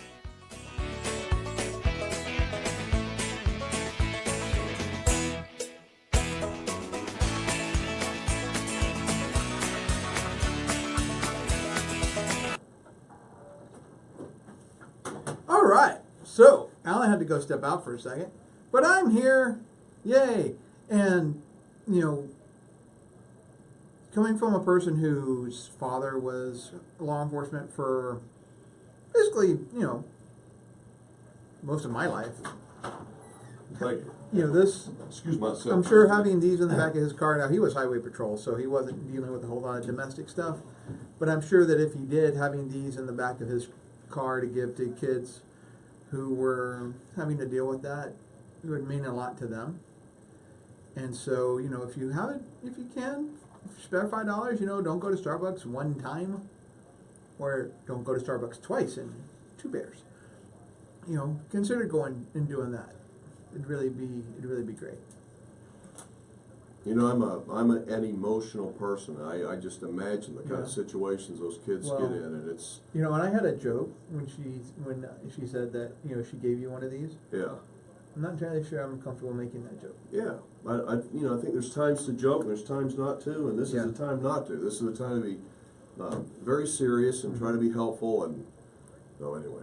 All right. So, Alan had to go step out for a second, but I'm here. Yay. And, you know, coming from a person whose father was law enforcement for basically, you know, most of my life. Thank you. You know, this, Excuse myself. I'm sure having these in the back of his car, now he was highway patrol, so he wasn't dealing with a whole lot of domestic stuff. But I'm sure that if he did, having these in the back of his car to give to kids who were having to deal with that, it would mean a lot to them. And so, you know, if you have it, if you can, spare $5, you know, don't go to Starbucks one time, or don't go to Starbucks twice in 2 bears. You know, consider going and doing that. It'd really be great. You know, I'm an emotional person. I just imagine the kind of situations those kids get in, and it's. You know, and I had a joke when she said that, you know, she gave you one of these. Yeah. I'm not entirely sure I'm comfortable making that joke. Yeah, I think there's times to joke, and there's times not to, and this is the time not to. This is the time to be very serious and try to be helpful. And so anyway.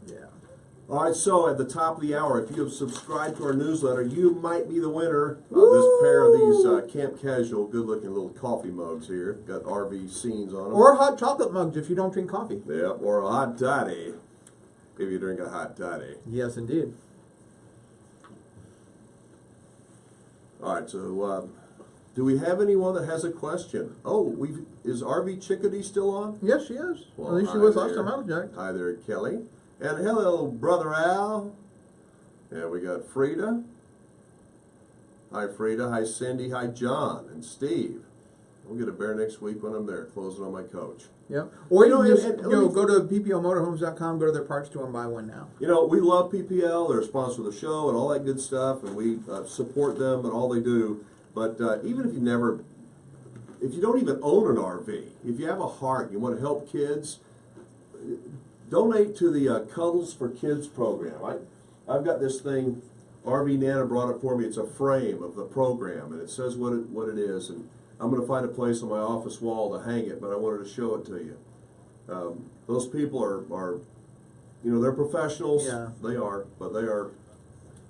Yeah. All right, so at the top of the hour, if you have subscribed to our newsletter, you might be the winner of this pair of these Camp Casual, good-looking little coffee mugs here. Got RV scenes on them. Or hot chocolate mugs if you don't drink coffee. Yeah, or a hot toddy if you drink a hot toddy. Yes, indeed. All right, so do we have anyone that has a question? Oh, is RV Chickadee still on? Yes, she is. Well, at least she hi was last there. time I was checked. Hi there, Kelly. And hello, Brother Al. And we got Frida. Hi, Frida. Hi, Cindy. Hi, John and Steve. We'll get a bear next week when I'm there, closing on my coach. Yeah. Or you know, can just and go to ppmotorhomes.com, go to their parts store and buy one now. You know, we love PPL. They're a sponsor of the show and all that good stuff, and we support them and all they do. But even if you don't even own an RV, if you have a heart, you want to help kids, donate to the Cuddles for Kids program. I've got this thing, RV Nana brought it for me. It's a frame of the program, and it says what it is. And I'm going to find a place on my office wall to hang it, but I wanted to show it to you. Those people are you know, they're professionals. Yeah. They are, but they are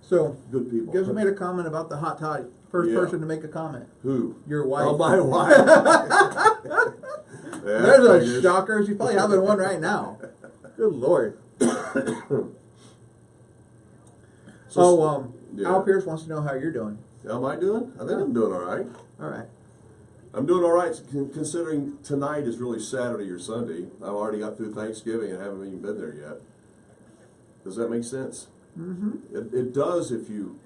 So, good people. Gibbs made a comment about the hot toddy. First person to make a comment. Who? Your wife. Oh, my wife. Yeah, There's a shocker. She's probably having one right now. Good Lord. Al Pierce wants to know how you're doing. How am I doing? I think I'm doing all right. All right. I'm doing all right, considering tonight is really Saturday or Sunday. I've already got through Thanksgiving and haven't even been there yet. Does that make sense? Mm-hmm. It does if you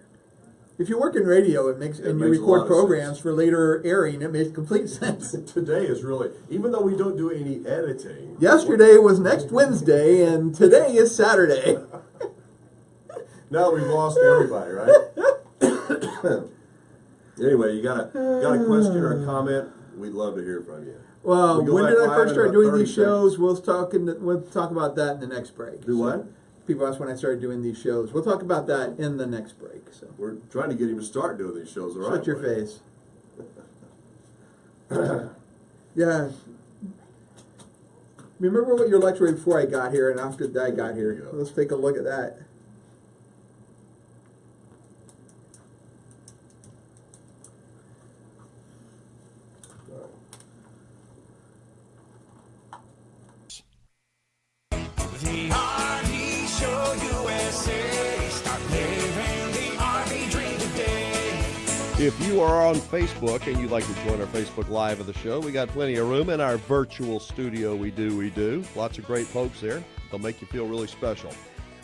work in radio, and you record programs for later airing, it makes complete sense. Today is really, even though we don't do any editing. Yesterday was next Wednesday, and today is Saturday. Now we've lost everybody, right? Anyway, you got a question or a comment? We'd love to hear from you. Well, when did I first start doing these shows? Seconds. We'll talk about that in the next break. Do what? People ask when I started doing these shows. We'll talk about that in the next break. So we're trying to get him to start doing these shows the right way. Shut your face. Yeah. Remember what your lecture was before I got here and after I got here. Let's take a look at that. The RV Show USA. Start living the RV dream today. If you are on Facebook and you'd like to join our Facebook Live of the show, we got plenty of room in our virtual studio. We do. Lots of great folks there. They'll make you feel really special.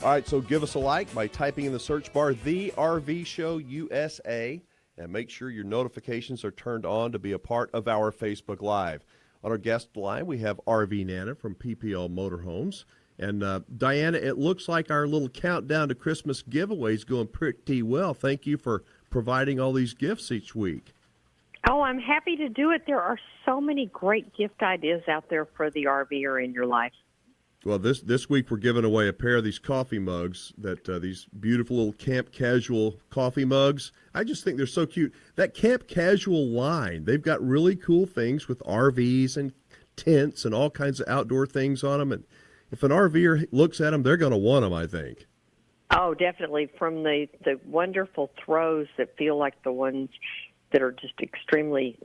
All right, so give us a like by typing in the search bar, The RV Show USA, and make sure your notifications are turned on to be a part of our Facebook Live. On our guest line, we have RV Nana from PPL Motorhomes. And Diana, it looks like our little countdown to Christmas giveaway is going pretty well. Thank you for providing all these gifts each week. Oh, I'm happy to do it. There are so many great gift ideas out there for the RVer in your life. Well, this week we're giving away a pair of these coffee mugs, these beautiful little Camp Casual coffee mugs. I just think they're so cute. That Camp Casual line, they've got really cool things with RVs and tents and all kinds of outdoor things on them. And if an RVer looks at them, they're going to want them, I think. Oh, definitely. From the wonderful throws that feel like the ones that are just extremely,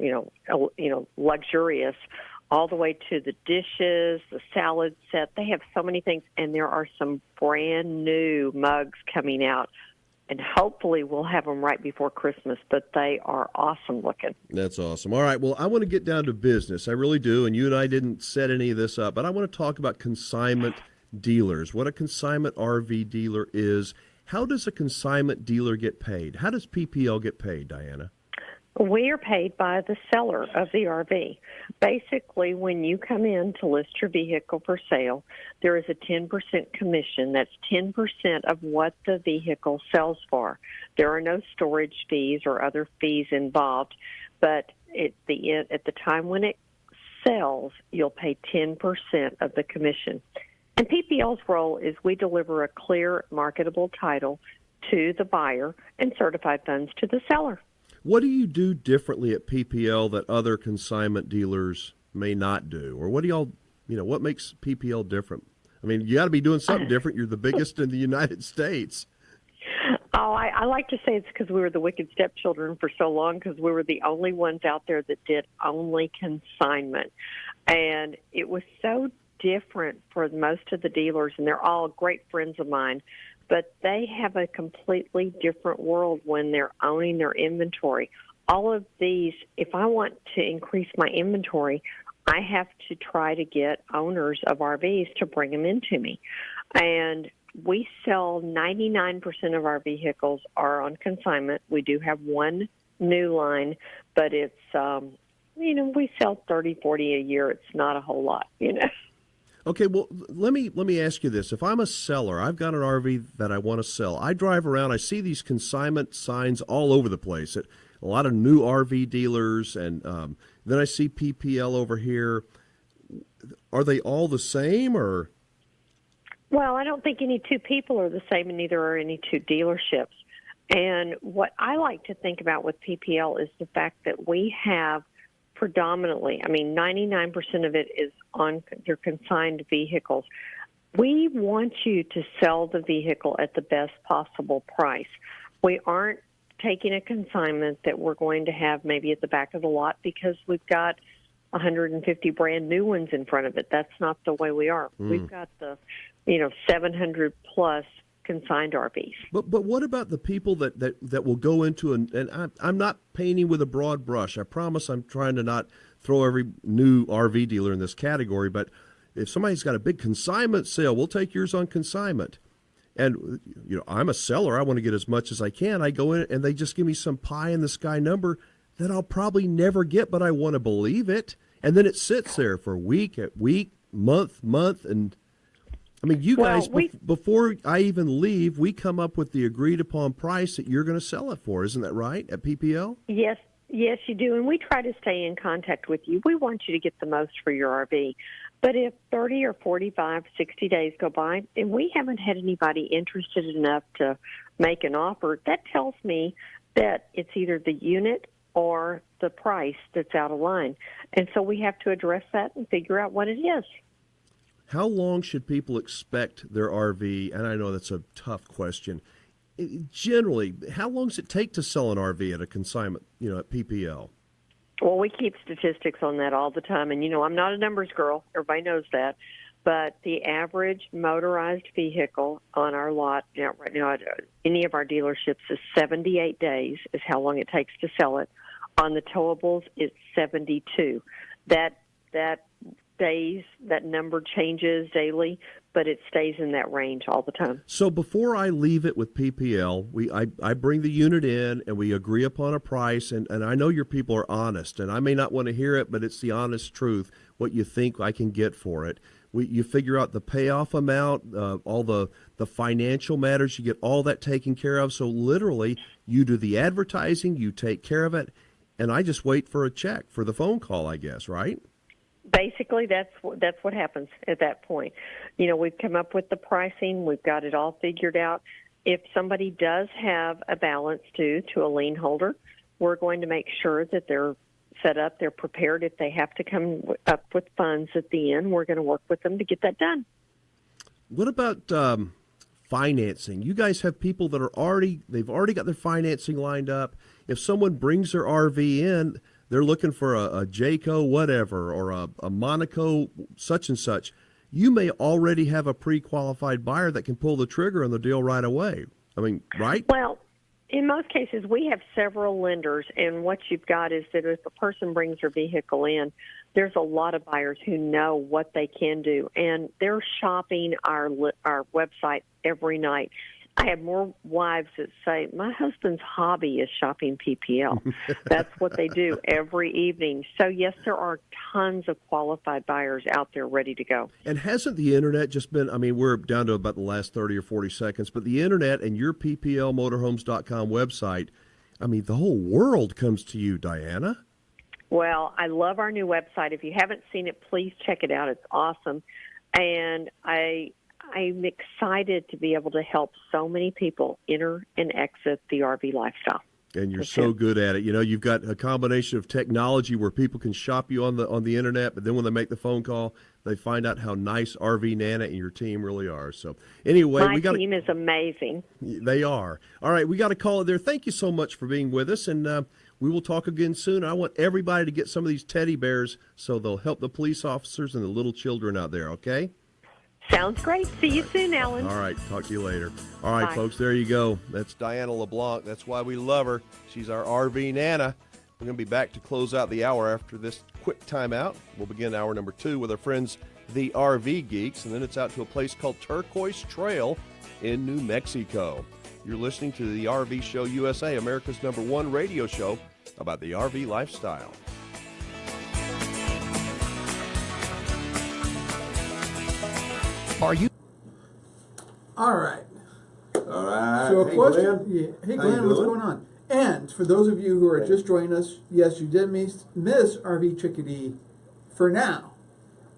luxurious, all the way to the dishes, the salad set. They have so many things, and there are some brand new mugs coming out, and hopefully we'll have them right before Christmas, but they are awesome looking. That's awesome. All right, well, I want to get down to business. I really do, and you and I didn't set any of this up, but I want to talk about consignment dealers, what a consignment RV dealer is. How does a consignment dealer get paid? How does PPL get paid, Diana? We are paid by the seller of the RV. Basically, when you come in to list your vehicle for sale, there is a 10% commission. That's 10% of what the vehicle sells for. There are no storage fees or other fees involved, but at the time when it sells, you'll pay 10% of the commission. And PPL's role is we deliver a clear, marketable title to the buyer and certified funds to the seller. What do you do differently at PPL that other consignment dealers may not do? Or what do y'all, what makes PPL different? I mean, you got to be doing something different. You're the biggest in the United States. Oh, I like to say it's because we were the wicked stepchildren for so long, because we were the only ones out there that did only consignment. And it was so different for most of the dealers, and they're all great friends of mine, but they have a completely different world when they're owning their inventory. All of these, if I want to increase my inventory, I have to try to get owners of RVs to bring them into me. And we sell 99% of our vehicles are on consignment. We do have one new line, but it's, we sell 30, 40 a year. It's not a whole lot, Okay, well, let me ask you this. If I'm a seller, I've got an RV that I want to sell. I drive around, I see these consignment signs all over the place at a lot of new RV dealers, and then I see PPL over here. Are they all the same, or? Well, I don't think any two people are the same, and neither are any two dealerships. And what I like to think about with PPL is the fact that we have predominantly, 99% of it is on your consigned vehicles. We want you to sell the vehicle at the best possible price. We aren't taking a consignment that we're going to have maybe at the back of the lot because we've got 150 brand new ones in front of it. That's not the way we are. We've got the, 700 plus consigned RVs. But what about the people that will go into and I'm not painting with a broad brush. I promise I'm trying to not throw every new RV dealer in this category, but if somebody's got a big consignment sale, we'll take yours on consignment. And I'm a seller. I want to get as much as I can. I go in and they just give me some pie in the sky number that I'll probably never get, but I want to believe it. And then it sits there for week, month, and you guys, before I even leave, we come up with the agreed upon price that you're going to sell it for. Isn't that right, at PPL? Yes, you do. And we try to stay in contact with you. We want you to get the most for your RV. But if 30 or 45, 60 days go by and we haven't had anybody interested enough to make an offer, that tells me that it's either the unit or the price that's out of line. And so we have to address that and figure out what it is. How long should people expect their RV? And I know that's a tough question. Generally, how long does it take to sell an RV at a consignment, at PPL? Well, we keep statistics on that all the time. And, I'm not a numbers girl. Everybody knows that. But the average motorized vehicle on our lot right now at any of our dealerships is 78 days is how long it takes to sell it. On the towables, it's 72. That number changes daily, but it stays in that range all the time. So before I leave it with PPL, I bring the unit in and we agree upon a price, and I know your people are honest, and I may not want to hear it, but it's the honest truth, what you think I can get for it. You figure out the payoff amount, all the financial matters. You get all that taken care of. So literally, you do the advertising, you take care of it, and I just wait for a check for the phone call, I guess, right? Basically, that's what happens at that point. You know, we've come up with the pricing. We've got it all figured out. If somebody does have a balance due to a lien holder, we're going to make sure that they're set up, they're prepared. If they have to come up with funds at the end, we're going to work with them to get that done. What about financing? You guys have people that they've already got their financing lined up. If someone brings their RV in, they're looking for a Jayco whatever or a Monaco such and such. You may already have a pre-qualified buyer that can pull the trigger on the deal right away. I mean, right? Well, in most cases, we have several lenders, and what you've got is that if a person brings their vehicle in, there's a lot of buyers who know what they can do, and they're shopping our website every night. I have more wives that say, my husband's hobby is shopping PPL. That's what they do every evening. So, yes, there are tons of qualified buyers out there ready to go. And hasn't the Internet just been, I mean, we're down to about the last 30 or 40 seconds, but the Internet and your PPLmotorhomes.com website, I mean, the whole world comes to you, Diana. Well, I love our new website. If you haven't seen it, please check it out. It's awesome. And I'm excited to be able to help so many people enter and exit the RV lifestyle. And you're so good at it. You know, you've got a combination of technology where people can shop you on the internet, but then when they make the phone call, they find out how nice RV Nana and your team really are. So anyway, my team is amazing. They are. All right, we got to call it there. Thank you so much for being with us, and we will talk again soon. I want everybody to get some of these teddy bears so they'll help the police officers and the little children out there, okay? Sounds great. See you soon, Alan. All right. Talk to you later. All right, Bye. folks, there you go. That's Diana LeBlanc. That's why we love her. She's our RV Nana. We're going to be back to close out the hour after this quick timeout. We'll begin hour number 2 with our friends, the RV Geeks, and then it's out to a place called Turquoise Trail in New Mexico. You're listening to the RV Show USA, America's #1 radio show about the RV lifestyle. Are you? All right. All right. So a Hey, question. Glenn. Yeah. Hey, How you Glenn, what's doing? going on? And for those of you who are just joining us, yes, you did miss RV Chickadee for now.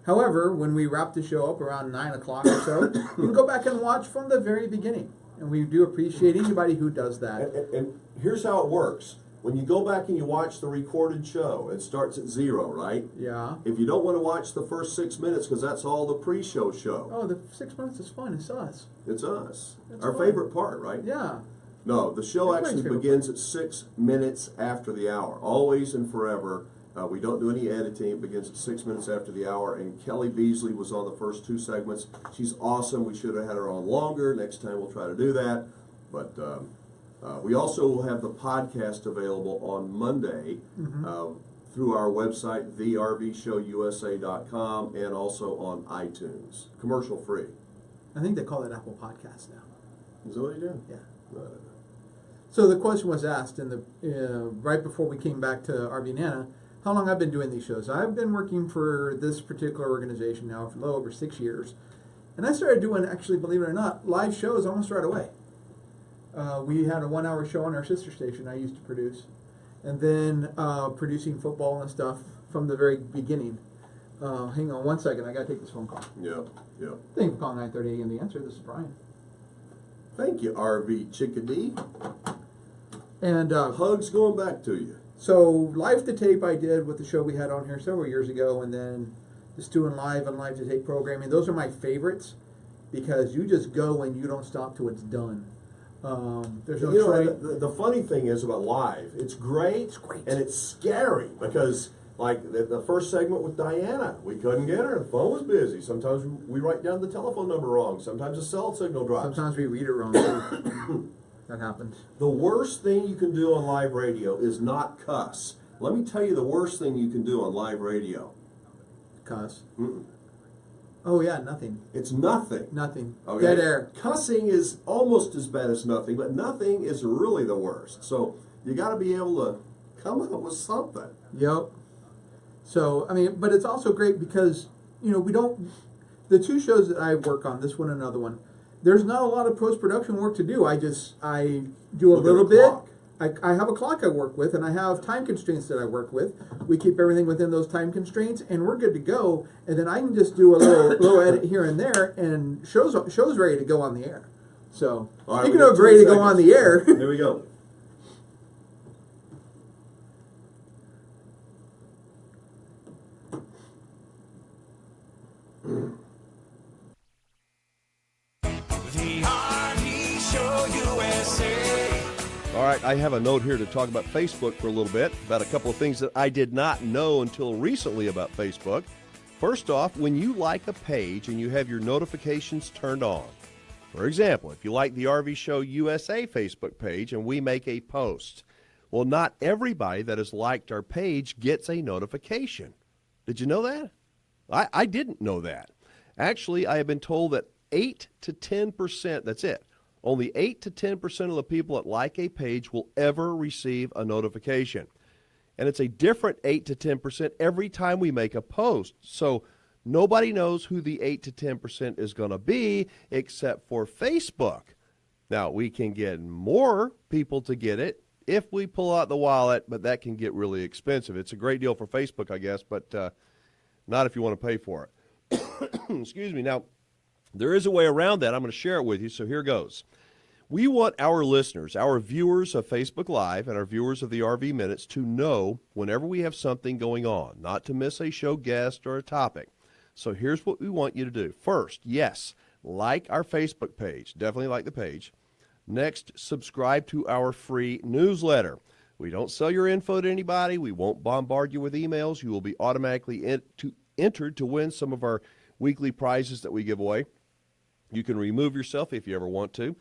However, when we wrap the show up around 9 o'clock or so, you can go back and watch from the very beginning. And we do appreciate anybody who does that. And here's how it works. When you go back and you watch the recorded show, it starts at 0, right? Yeah. If you don't want to watch the first 6 minutes, because that's all the pre-show show, Oh, the 6 months is fun. It's us. it's us. That's Our fun. favorite part, right? Yeah. No, the show Everybody's actually favorite begins at 6 minutes after the hour, always and forever. We don't do any editing. It begins at 6 minutes after the hour. And Kelly Beasley was on the first 2 segments. She's awesome. We should have had her on longer. Next time we'll try to do that. But we also will have the podcast available on Monday through our website, thervshowusa.com, and also on iTunes, commercial free. I think they call it Apple Podcasts now. Is that what you do? Yeah. Right. So the question was asked in the right before we came back to RV Nana, how long I've been doing these shows. I've been working for this particular organization now for a little over 6 years. And I started doing, actually, believe it or not, live shows almost right away. We had a 1-hour show on our sister station I used to produce. And then producing football and stuff from the very beginning. Hang on one second, I got to take this phone call. Yeah, yeah. Thank you for calling 9:30 a.m. The Answer. This is Brian. Thank you, RV Chickadee. And Hugs going back to you. so live to tape I did with the show we had on here several years ago, and then just doing live and live to tape programming. Those are my favorites because you just go and you don't stop till it's done. There's no You know, train. the funny thing is about live, it's great, and it's scary because, like, the first segment with Diana, we couldn't get her. The phone was busy. Sometimes we write down the telephone number wrong. Sometimes the cell signal drops. Sometimes we read it wrong too. That happens. The worst thing you can do on live radio is not cuss. Let me tell you the worst thing you can do on live radio. Cuss. Mm-mm. Oh yeah, nothing. It's nothing. Nothing. Okay? Dead air. Cussing is almost as bad as nothing, but nothing is really the worst. So you got to be able to come up with something. Yep. So I mean, but it's also great because we don't. the two shows that I work on, this one and another one, there's not a lot of post-production work to do. I do a Look at little the bit. clock. I have a clock I work with, and I have time constraints that I work with. We keep everything within those time constraints, and we're good to go. And then I can just do a little edit here and there, and show's ready to go on the air. So All right, speaking we got of 10 ready to go seconds. on the air, Here we go. The RV Show USA. All right, I have a note here to talk about Facebook for a little bit, about a couple of things that I did not know until recently about Facebook. First off, when you like a page and you have your notifications turned on, for example, if you like the RV Show USA Facebook page and we make a post, well, not everybody that has liked our page gets a notification. Did you know that? I didn't know that. Actually, I have been told that 8 to 10%, that's it, only 8 to 10% of the people that like a page will ever receive a notification. And it's a different 8 to 10% every time we make a post. So nobody knows who the 8 to 10% is going to be except for Facebook. Now, we can get more people to get it if we pull out the wallet, but that can get really expensive. It's a great deal for Facebook, I guess, but not if you want to pay for it. Excuse me. Now, there is a way around that. I'm going to share it with you, so here goes. We want our listeners, our viewers of Facebook Live and our viewers of the RV Minutes to know whenever we have something going on, not to miss a show guest or a topic. So here's what we want you to do. First, yes, like our Facebook page. Definitely like the page. Next, subscribe to our free newsletter. We don't sell your info to anybody. We won't bombard you with emails. You will be automatically entered to win some of our weekly prizes that we give away. You can remove yourself if you ever want to.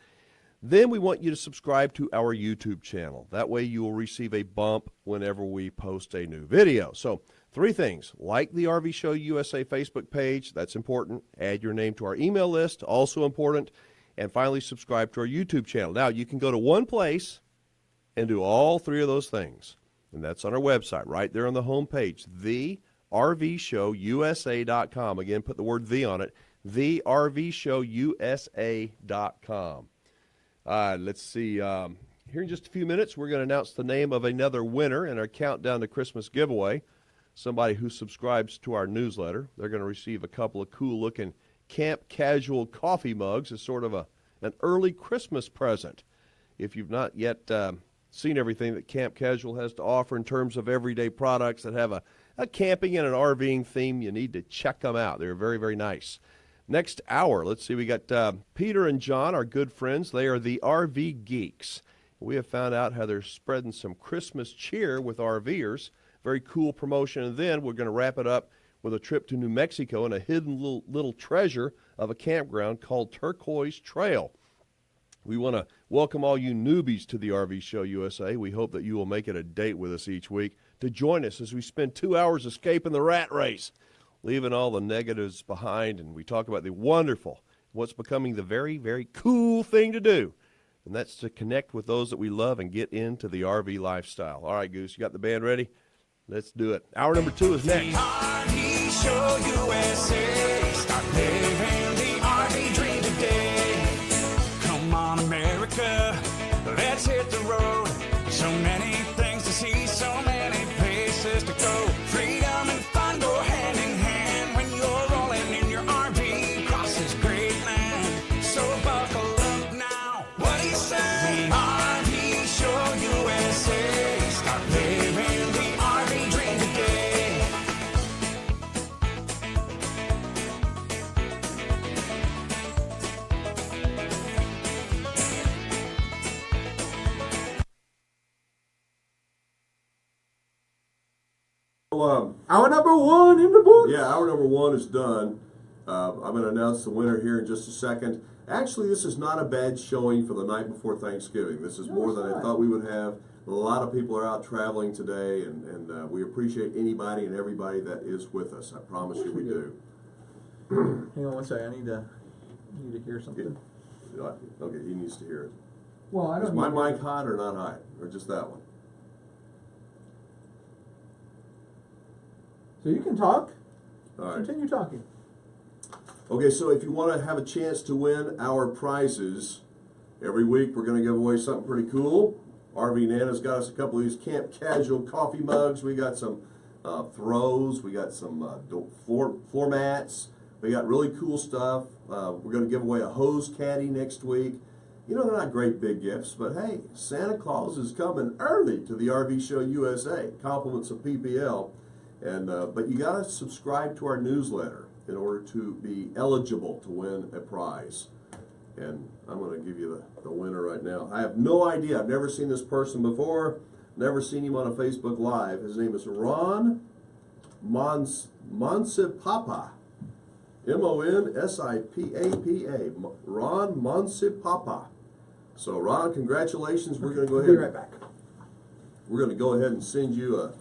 Then we want you to subscribe to our YouTube channel. That way you will receive a bump whenever we post a new video. So 3 things. Like the RV Show USA Facebook page. That's important. Add your name to our email list. Also important. And finally, subscribe to our YouTube channel. Now, you can go to one place and do all 3 of those things. And that's on our website, right there on the home page, thervshowusa.com. Again, put the word "the" on it, thervshowusa.com. Let's see. Here in just a few minutes, we're going to announce the name of another winner in our Countdown to Christmas giveaway. Somebody who subscribes to our newsletter. They're going to receive a couple of cool-looking Camp Casual coffee mugs as sort of an early Christmas present. If you've not yet seen everything that Camp Casual has to offer in terms of everyday products that have a camping and an RVing theme, you need to check them out. They're very, very nice. Next hour, let's see, we got Peter and John, our good friends. They are the RV Geeks. We have found out how they're spreading some Christmas cheer with RVers. Very cool promotion. And then we're going to wrap it up with a trip to New Mexico and a hidden little treasure of a campground called Turquoise Trail. We want to welcome all you newbies to the RV Show USA. We hope that you will make it a date with us each week to join us as we spend 2 hours escaping the rat race, leaving all the negatives behind, and we talk about the wonderful, what's becoming the very, very cool thing to do, and that's to connect with those that we love and get into the RV lifestyle. All right, Goose, you got the band ready? Let's do it. Hour number 2 is next. The RV Show USA. Start living the RV dream today. Come on, America. Let's hit the road. So many things to see, so many places to go. Freedom and fun go hand in hand when you're rolling in your RV across this great land. So buckle up now. What do you say? The RV Show USA. Start living the RV dream today. Well, hour number 1 in the books. yeah, hour number 1 is done. I'm going to announce the winner here in just a second. Actually, this is not a bad showing for the night before Thanksgiving. This is more than I thought we would have. A lot of people are out traveling today, and we appreciate anybody and everybody that is with us. I promise you we do. Hang on one second. I need to hear something. Okay, he needs to hear it. Well, I Is don't. my need to- mic hot or not hot? Or just that one? So you can talk. All right. Continue talking. Okay, so if you want to have a chance to win our prizes, every week we're going to give away something pretty cool. RV Nana's got us a couple of these Camp Casual coffee mugs. We got some throws. We got some floor mats. We got really cool stuff. We're going to give away a hose caddy next week. You know, they're not great big gifts, but hey, Santa Claus is coming early to the RV Show USA. Compliments of PPL. And but you got to subscribe to our newsletter in order to be eligible to win a prize. And I'm going to give you the winner right now. I have no idea. I've never seen this person before. Never seen him on a Facebook Live. His name is Ron Monsipapa. Monsipapa. Ron Monsipapa. So, Ron, congratulations. We're going to go ahead. Be right back. We're going to go ahead and send you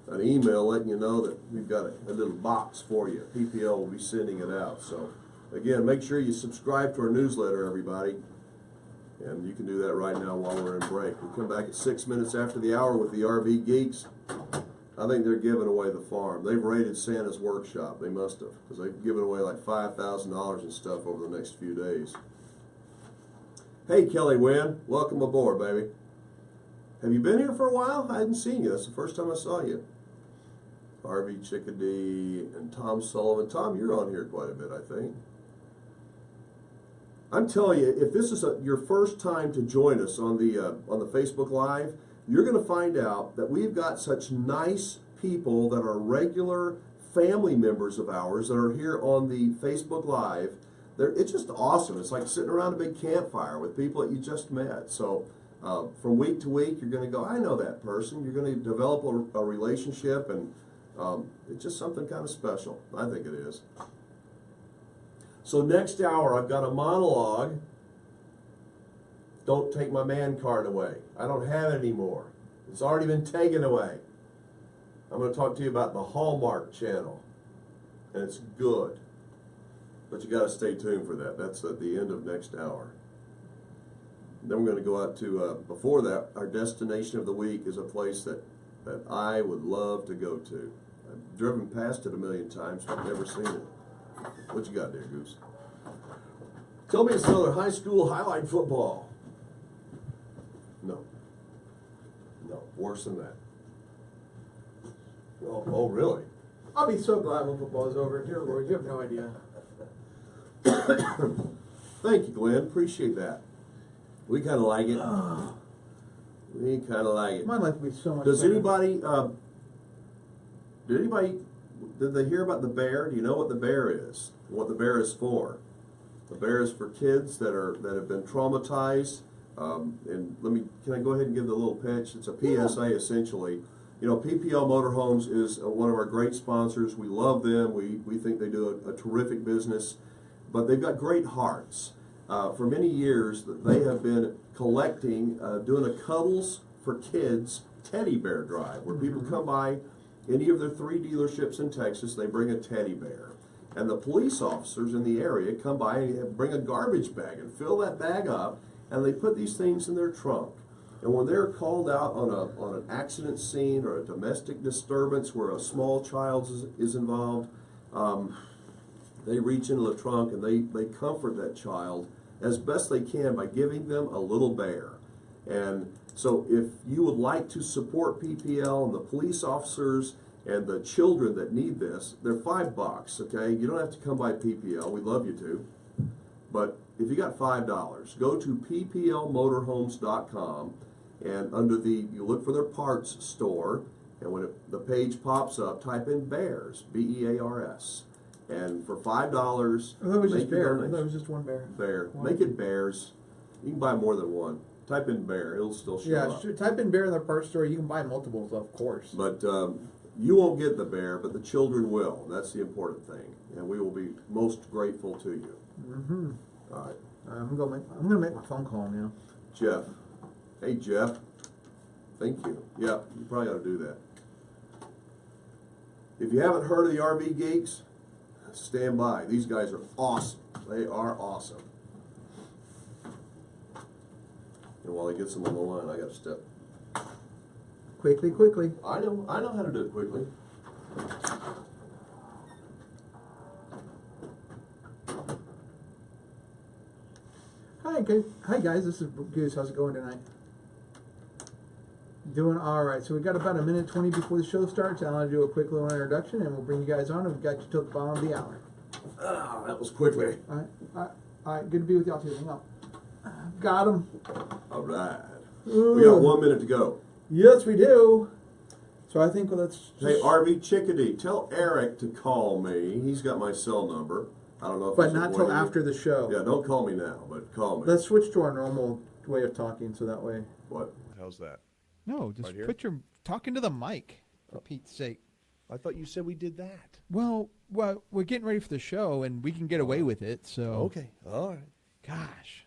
an email letting you know that we've got a little box for you. PPL will be sending it out. So, again, make sure you subscribe to our newsletter, everybody. And you can do that right now while we're in break. We'll come back at 6 minutes after the hour with the RV Geeks. I think they're giving away the farm. They've raided Santa's workshop. They must have, because they've given away like $5,000 and stuff over the next few days. Hey, Kelly Wynn, welcome aboard, baby. Have you been here for a while? I hadn't seen you. That's the first time I saw you. RV Chickadee and Tom Sullivan. Tom, you're on here quite a bit, I think. I'm telling you, if this is your first time to join us on the Facebook Live, you're going to find out that we've got such nice people that are regular family members of ours that are here on the Facebook Live. It's just awesome. It's like sitting around a big campfire with people that you just met. So from week to week, you're going to go, I know that person. You're going to develop a relationship, and it's just something kind of special. I think it is. So next hour, I've got a monologue. Don't take my man card away. I don't have it anymore. It's already been taken away. I'm going to talk to you about the Hallmark Channel, and it's good. But you got to stay tuned for that. That's at the end of next hour. Then we're going to go out to, before that, our destination of the week is a place that I would love to go to. I've driven past it a million times, but I've never seen it. What you got there, Goose? Tell me it's another high school highlight football. No. No, worse than that. Oh, really? I'll be so glad when football is over. Dear Lord, you have no idea. Thank you, Glenn. Appreciate that. We kind of like it. We kind of like it. My life would be so much Does better. anybody, did they hear about the bear? Do you know what the bear is? What the bear is for? The bear is for kids that have been traumatized. And can I go ahead and give the little pitch? It's a PSA essentially. You know, PPL Motorhomes is one of our great sponsors. We love them. We think they do a terrific business, but they've got great hearts. For many years, they have been collecting, doing a Cuddles for Kids teddy bear drive, where people come by any of their 3 dealerships in Texas, they bring a teddy bear. And the police officers in the area come by and bring a garbage bag and fill that bag up, and they put these things in their trunk. And when they're called out on an accident scene or a domestic disturbance where a small child is involved, they reach into the trunk and they comfort that child as best they can by giving them a little bear. And so if you would like to support PPL and the police officers and the children that need this, they're $5, okay? You don't have to come by PPL. We'd love you to. But if you got $5, go to pplmotorhomes.com, and you look for their parts store, and when the page pops up, type in bears, B-E-A-R-S. And for $5, That was just make your bear. donation. That was just one bear. Bear. One. Make it bears. You can buy more than one. Type in bear. It'll still show up. Type in bear in the parts store. You can buy multiples, of course. But you won't get the bear, but the children will. That's the important thing. And we will be most grateful to you. Mm-hmm. All right. I'm gonna make my phone call now. Jeff. Hey, Jeff. Thank you. Yeah, you probably ought to do that. If you haven't heard of the RV Geeks, stand by. These guys are awesome. They are awesome. And while he gets them on the line, I got to step. Quickly. I know how to do it quickly. Okay. Hi, guys. This is Goose. How's it going tonight? Doing all right. So we got about a minute 20 before the show starts. I'll do a quick little introduction, and we'll bring you guys on. And we've got you till the bottom of the hour. Ah, that was quickly. All right. Good to be with y'all too. Hang on. Got him. All right. We got 1 minute to go. Yes, we do. So I think let's. Hey, RV Chickadee, tell Eric to call me. He's got my cell number. I don't know if But he's not till avoiding after it. the show. Yeah, don't call me now, but call me. Let's switch to our normal way of talking, so that way. What? How's that? No, just Right here? put your talking to the mic, for Pete's sake. I thought you said we did that. Well, we're getting ready for the show, and we can get away with it. So Okay. All right. gosh,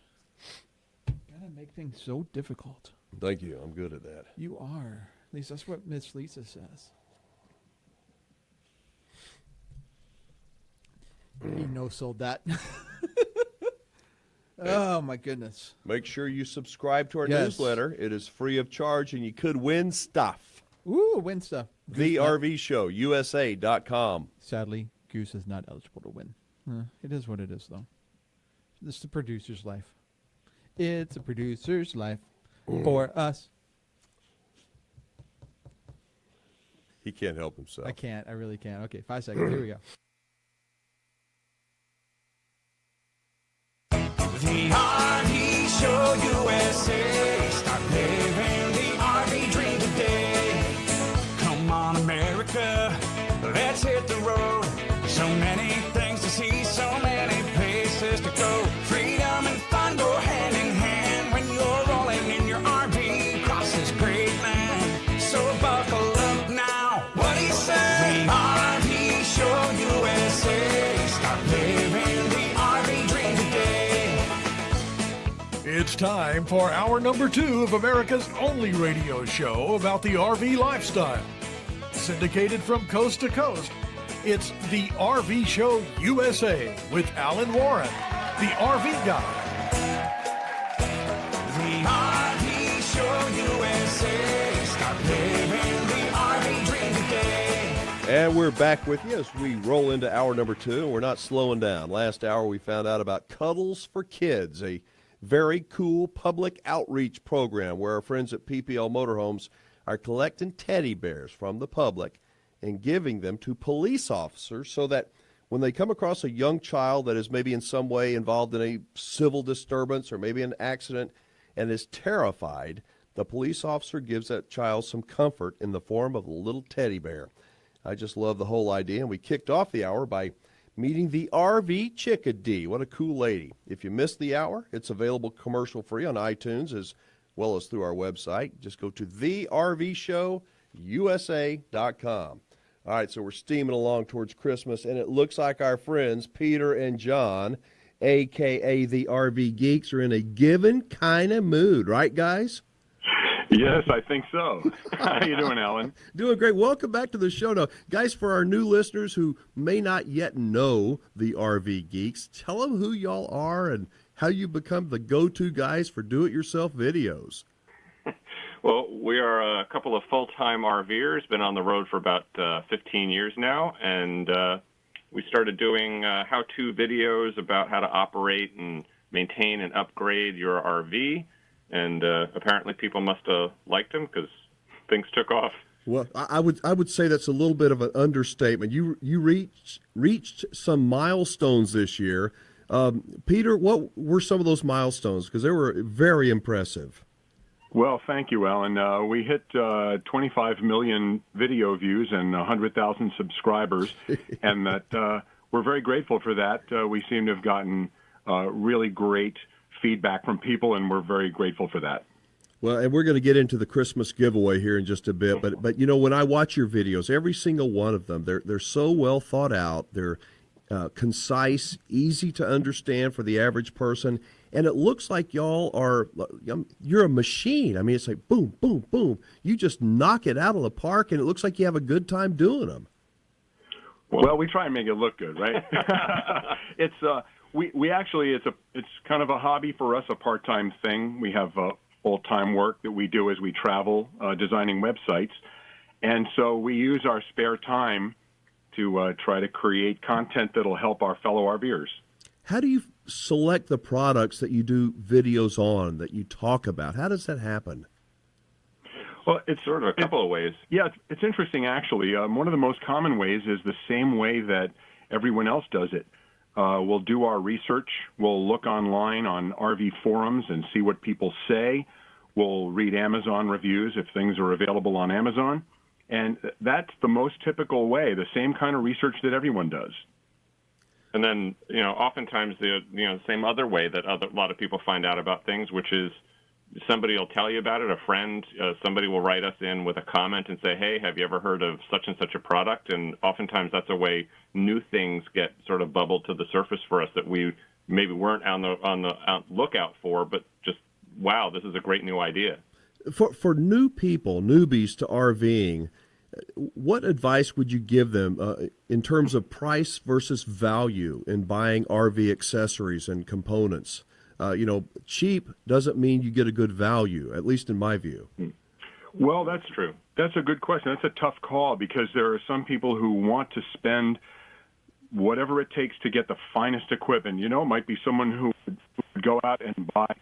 gotta make things so difficult. Thank you. I'm good at that. You are. At least that's what Miss Lisa says. He no-sold that. Oh, my goodness. Make sure you subscribe to our Yes. newsletter. It is free of charge, and you could win stuff. Ooh, win stuff. The RV Show, USA.com. Sadly, Goose is not eligible to win. It is what it is, though. It's the producer's life. It's a producer's life for us. He can't help himself. I can't. I really can't. Okay, 5 seconds. Here we go. The RV Show USA. Start living the RV dream today. Come on, America. Let's hit the road. So many things to see, so many places to go. Freedom and fun go hand in hand when you're rolling in your RV across this great land. So buckle up now. What do you say? The RV Show USA. Start living the RV dream today. It's time for hour number 2 of America's only radio show about the RV lifestyle. Syndicated from coast to coast, it's the RV Show USA with Alan Warren, the RV Guy. The RV Show USA. Start living the RV dream today. And we're back with you as we roll into hour number 2, and we're not slowing down. Last hour, we found out about Cuddles for Kids, a very cool public outreach program where our friends at PPL Motorhomes are collecting teddy bears from the public and giving them to police officers so that when they come across a young child that is maybe in some way involved in a civil disturbance or maybe an accident and is terrified, the police officer gives that child some comfort in the form of a little teddy bear. I just love the whole idea, and we kicked off the hour by meeting the RV Chickadee. What a cool lady. If you missed the hour, it's available commercial-free on iTunes as well as through our website. Just go to thervshowusa.com. All right, so we're steaming along towards Christmas, and it looks like our friends Peter and John, a.k.a. the RV Geeks, are in a given kind of mood. Right, guys? Yes, I think so. How you doing, Alan? Doing great. Welcome back to the show. Now, guys, for our new listeners who may not yet know the RV Geeks, tell them who y'all are and how you become the go-to guys for do-it-yourself videos. Well, we are a couple of full-time RVers, been on the road for about 15 years now, and we started doing how-to videos about how to operate and maintain and upgrade your RV. And apparently people must have liked them because things took off. Well, I would say that's a little bit of an understatement. You reached some milestones this year. Peter, what were some of those milestones? Because they were very impressive. Well, thank you, Alan. We hit 25 million video views and 100,000 subscribers, and that we're very grateful for that. We seem to have gotten really great feedback from people, and we're very grateful for that. Well, and we're going to get into the Christmas giveaway here in just a bit, but you know, when I watch your videos, every single one of them, they're so well thought out. They're concise, easy to understand for the average person, and it looks like y'all are, you're a machine. I mean, it's like boom, boom, boom. You just knock it out of the park, and it looks like you have a good time doing them. Well, we try and make it look good, right? It's we actually it's kind of a hobby for us, a part-time thing. We have full-time work that we do as we travel, designing websites, and so we use our spare time to try to create content that'll help our fellow RVers. How do you select the products that you do videos on, that you talk about? How does that happen? Well, it's sort of a couple of ways. Yeah, it's interesting, actually. One of the most common ways is the same way that everyone else does it. We'll do our research. We'll look online on RV forums and see what people say. We'll read Amazon reviews if things are available on Amazon. And that's the most typical way, the same kind of research that everyone does. And then, oftentimes the same other way that a lot of people find out about things, which is somebody will tell you about it, a friend, somebody will write us in with a comment and say, hey, have you ever heard of such and such a product? And oftentimes that's a way new things get sort of bubbled to the surface for us that we maybe weren't on the lookout for, but just, wow, this is a great new idea. For new people, newbies to RVing, what advice would you give them in terms of price versus value in buying RV accessories and components? Cheap doesn't mean you get a good value, at least in my view. Well, that's true. That's a good question. That's a tough call because there are some people who want to spend whatever it takes to get the finest equipment. It might be someone who would go out and buy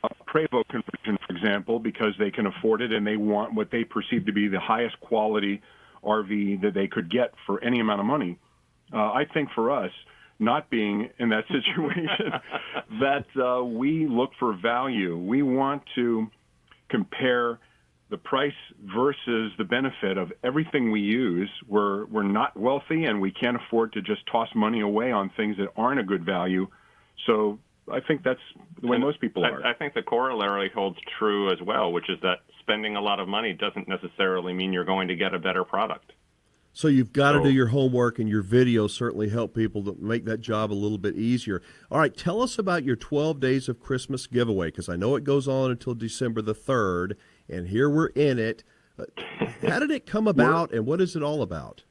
a Prevost conversion, for example, because they can afford it and they want what they perceive to be the highest quality RV that they could get for any amount of money. I think for us, not being in that situation, that we look for value. We want to compare the price versus the benefit of everything we use. We're not wealthy, and we can't afford to just toss money away on things that aren't a good value. So I think that's the way most people are. I think the corollary holds true as well, which is that spending a lot of money doesn't necessarily mean you're going to get a better product. So you've got to do your homework, and your videos certainly help people to make that job a little bit easier. All right, tell us about your 12 Days of Christmas giveaway, because I know it goes on until December the 3rd, and here we're in it. How did it come about, and what is it all about?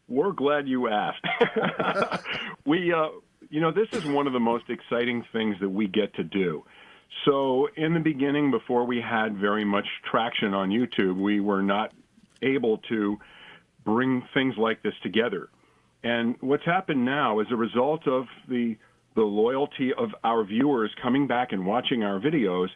We're glad you asked. This is one of the most exciting things that we get to do. So in the beginning, before we had very much traction on YouTube, we were not able to bring things like this together. And what's happened now is a result of the loyalty of our viewers coming back and watching our videos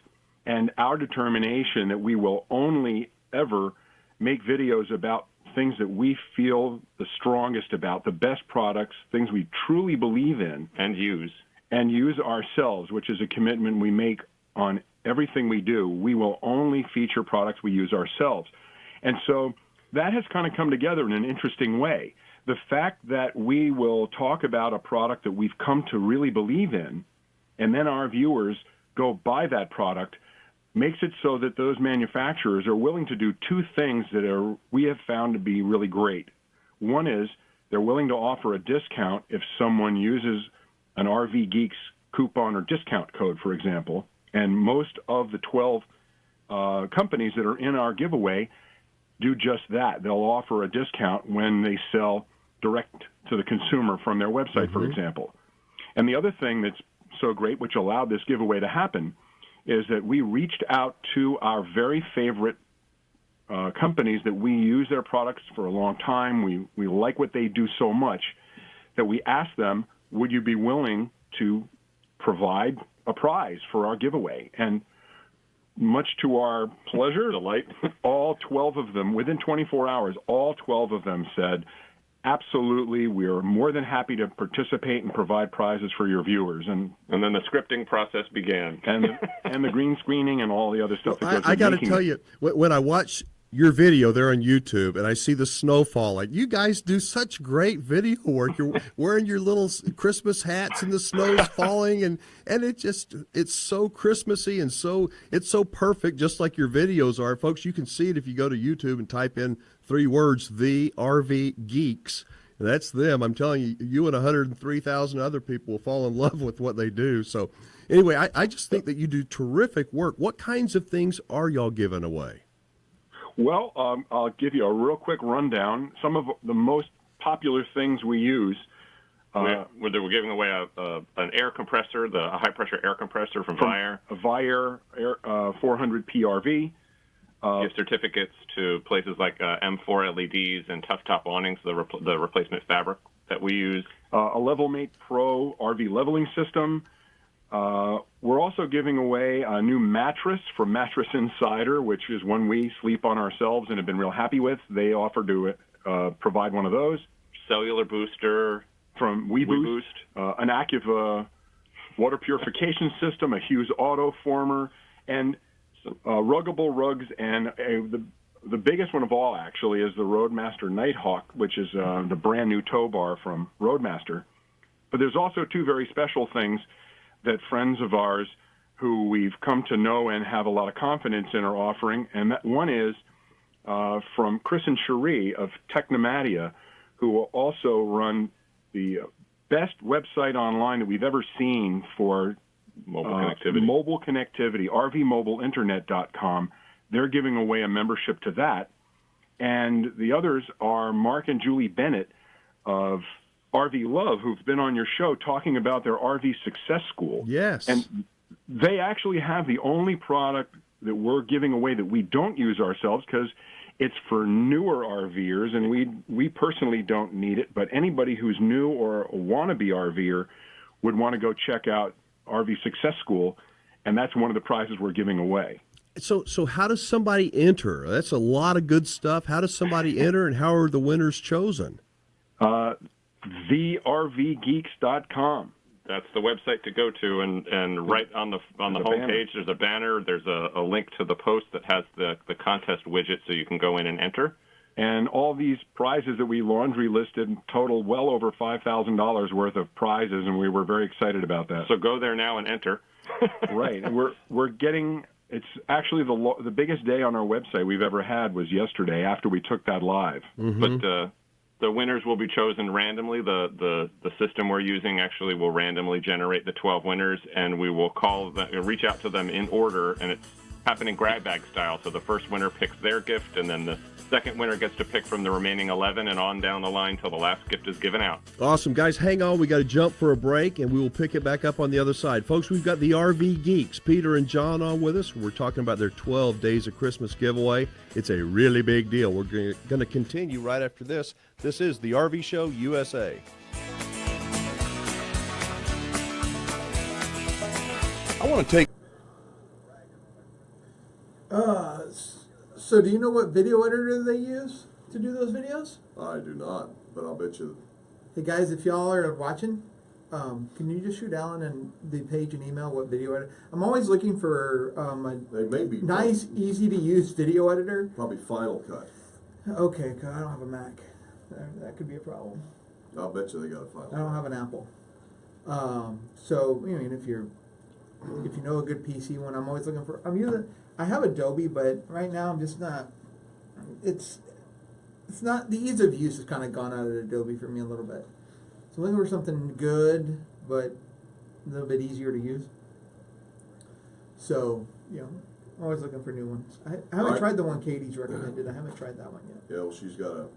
and our determination that we will only ever make videos about things that we feel the strongest about, the best products, things we truly believe in and use ourselves, which is a commitment we make on everything we do. We will only feature products we use ourselves. And so that has kind of come together in an interesting way. The fact that we will talk about a product that we've come to really believe in, and then our viewers go buy that product, makes it so that those manufacturers are willing to do two things that we have found to be really great. One is they're willing to offer a discount if someone uses an RV Geeks coupon or discount code, for example. And most of the 12 companies that are in our giveaway do just that. They'll offer a discount when they sell direct to the consumer from their website, for example. And the other thing that's so great, which allowed this giveaway to happen, is that we reached out to our very favorite companies that we use their products for a long time. We like what they do so much that we asked them, would you be willing to provide a prize for our giveaway? And much to our pleasure, delight, all 12 of them, within 24 hours, all 12 of them said, absolutely, we're more than happy to participate and provide prizes for your viewers. And then the scripting process began. And the green screening and all the other stuff. Well, I got to tell you, when I watch your video there on YouTube and I see the snow falling, you guys do such great video work. You're wearing your little Christmas hats and the snow's falling, and it's so Christmassy and it's so perfect, just like your videos are. Folks, you can see it if you go to YouTube and type in 3 words, The RV Geeks. And that's them. I'm telling you, you and 103,000 other people will fall in love with what they do. So anyway, I just think that you do terrific work. What kinds of things are y'all giving away? Well, I'll give you a real quick rundown. Some of the most popular things we use. We're giving away an air compressor, a high-pressure air compressor from Vier. A Vier 400 PRV. Gift certificates to places like M4 LEDs and Tough Top awnings, the replacement fabric that we use. A LevelMate Pro RV leveling system. We're also giving away a new mattress from Mattress Insider, which is one we sleep on ourselves and have been real happy with. They offer to provide one of those. Cellular booster from WeBoost, an Active water purification system, a Hughes auto former, and ruggable rugs. And the biggest one of all, actually, is the Roadmaster Nighthawk, which is the brand new tow bar from Roadmaster. But there's also two very special things that friends of ours who we've come to know and have a lot of confidence in are offering. And that one is from Chris and Cherie of Technomatia, who will also run the best website online that we've ever seen for mobile connectivity, rvmobileinternet.com. They're giving away a membership to that. And the others are Mark and Julie Bennett of RV Love, who've been on your show talking about their RV Success School. Yes. And they actually have the only product that we're giving away that we don't use ourselves because it's for newer RVers, and we personally don't need it. But anybody who's new or a wannabe RVer would want to go check out RV Success School, and that's one of the prizes we're giving away. So how does somebody enter? That's a lot of good stuff. How does somebody enter, and how are the winners chosen? TheRVGeeks.com. That's the website to go to, and right on the homepage, there's a banner. There's a link to the post that has the contest widget, so you can go in and enter. And all these prizes that we laundry listed total well over $5,000 worth of prizes, and we were very excited about that. So go there now and enter. Right, and we're getting. It's actually the biggest day on our website we've ever had was yesterday after we took that live. Mm-hmm. But the winners will be chosen randomly. The system we're using actually will randomly generate the 12 winners, and we will reach out to them in order, and it's happening grab bag style. So the first winner picks their gift, and then the second winner gets to pick from the remaining 11 and on down the line till the last gift is given out. Awesome. Guys, hang on. We got to jump for a break, and we will pick it back up on the other side. Folks, we've got the RV Geeks, Peter and John, on with us. We're talking about their 12 Days of Christmas giveaway. It's a really big deal. We're going to continue right after this. This is the RV Show USA. I want to take... So do you know what video editor they use to do those videos? I do not, but I'll bet you. Hey guys, if y'all are watching, can you just shoot Alan and the page an email what video editor? I'm always looking for They may be nice, easy to use video editor. probably Final Cut. Okay, 'cause I don't have a Mac. That could be a problem. I'll bet you they got a Final Cut. I don't have an Apple. So I mean, if you know a good PC one, I'm always looking for. I have Adobe, but right now I'm just not. It's not the ease of use has kind of gone out of Adobe for me a little bit. So I'm looking for something good, but a little bit easier to use. So I'm always looking for new ones. I haven't tried the one Katie's recommended. I haven't tried that one yet. Yeah, well, she's got a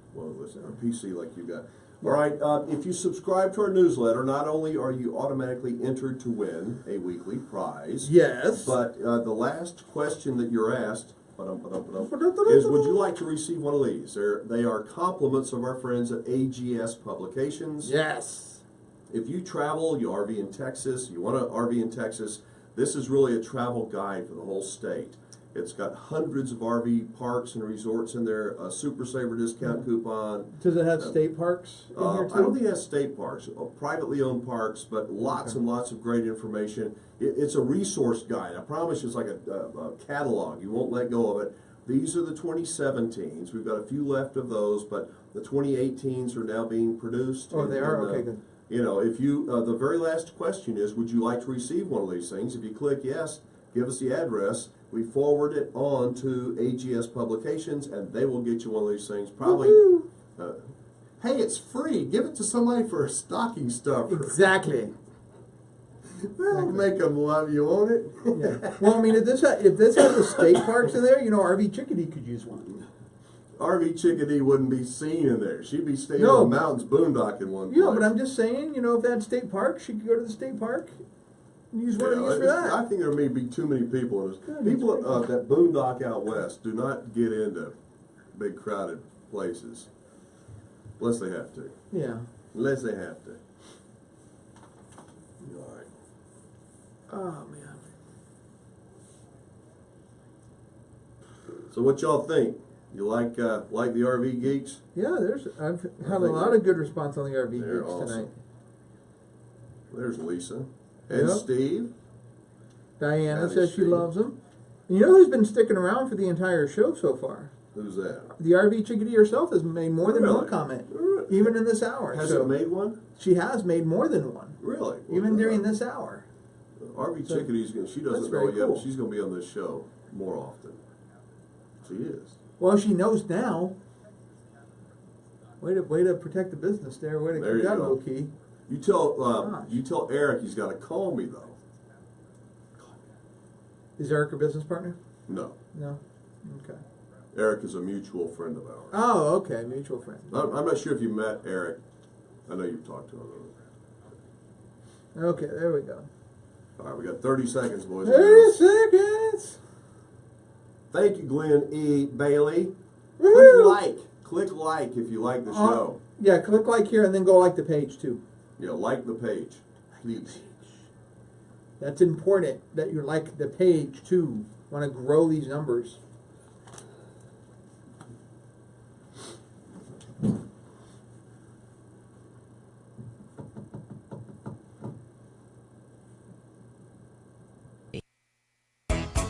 PC like you got. All right, if you subscribe to our newsletter, not only are you automatically entered to win a weekly prize, yes, but the last question that you're asked is, would you like to receive one of these? They are compliments of our friends at AGS Publications. Yes. If you travel, you RV in Texas, you want to RV in Texas, this is really a travel guide for the whole state. It's got hundreds of RV parks and resorts in there, a Super Saver discount coupon. Does it have state parks in here too? I don't think it has state parks, privately owned parks, but lots and lots of great information. It's a resource guide. I promise you it's like a catalog. You won't let go of it. These are the 2017s. We've got a few left of those, but the 2018s are now being produced. Oh, they are? Okay, good. If you, the very last question is, would you like to receive one of these things? If you click yes, give us the address. We forward it on to AGS Publications, and they will get you one of these things. Probably, hey, it's free. Give it to somebody for a stocking stuffer. Exactly. That'll make them love you, won't it? Yeah. Well, I mean, if this has the state parks in there, RV Chickadee could use one. RV Chickadee wouldn't be seen in there. She'd be staying in the mountains boondocking one place. Yeah, but I'm just saying, if they had state parks, she could go to the state park. Use one of these for that. I think there may be too many people. People that boondock out west do not get into big crowded places unless they have to. Yeah. Unless they have to. All right. Oh man. So what y'all think? You like the RV Geeks? Yeah, I've had a lot of good response on the RV They're Geeks awesome. tonight. There's Lisa. And Yep. Steve. Diana Howdy, says she Steve. loves them. And you know who's been sticking around for the entire show so far? Who's that? The RV Chickadee herself has made more than one comment, Really? even in this hour. Hasn't made one? She has made more than one, Really? even Well, during this hour. RV So, Chickadee's gonna, she that's doesn't know very it yet, cool. but she's going to be on this show more often. She is. Well, she knows now. Way to protect the business there. Way to There keep you that go. low key. You Gosh. tell Eric he's got to call me though. Is Eric a business partner? No, No. Okay. Eric is a mutual friend of ours. Oh, okay. Mutual friend. I'm not sure if you met Eric. I know you've talked to him. Okay, there we go. All right, we got 30 seconds, boys. and 30 girls. seconds. Thank you, Glenn E. Bailey. Woohoo! Click like if you like the show. Yeah, click like here and then go like the page too. Yeah, like the page, please. That's important that you like the page too. Want to grow these numbers.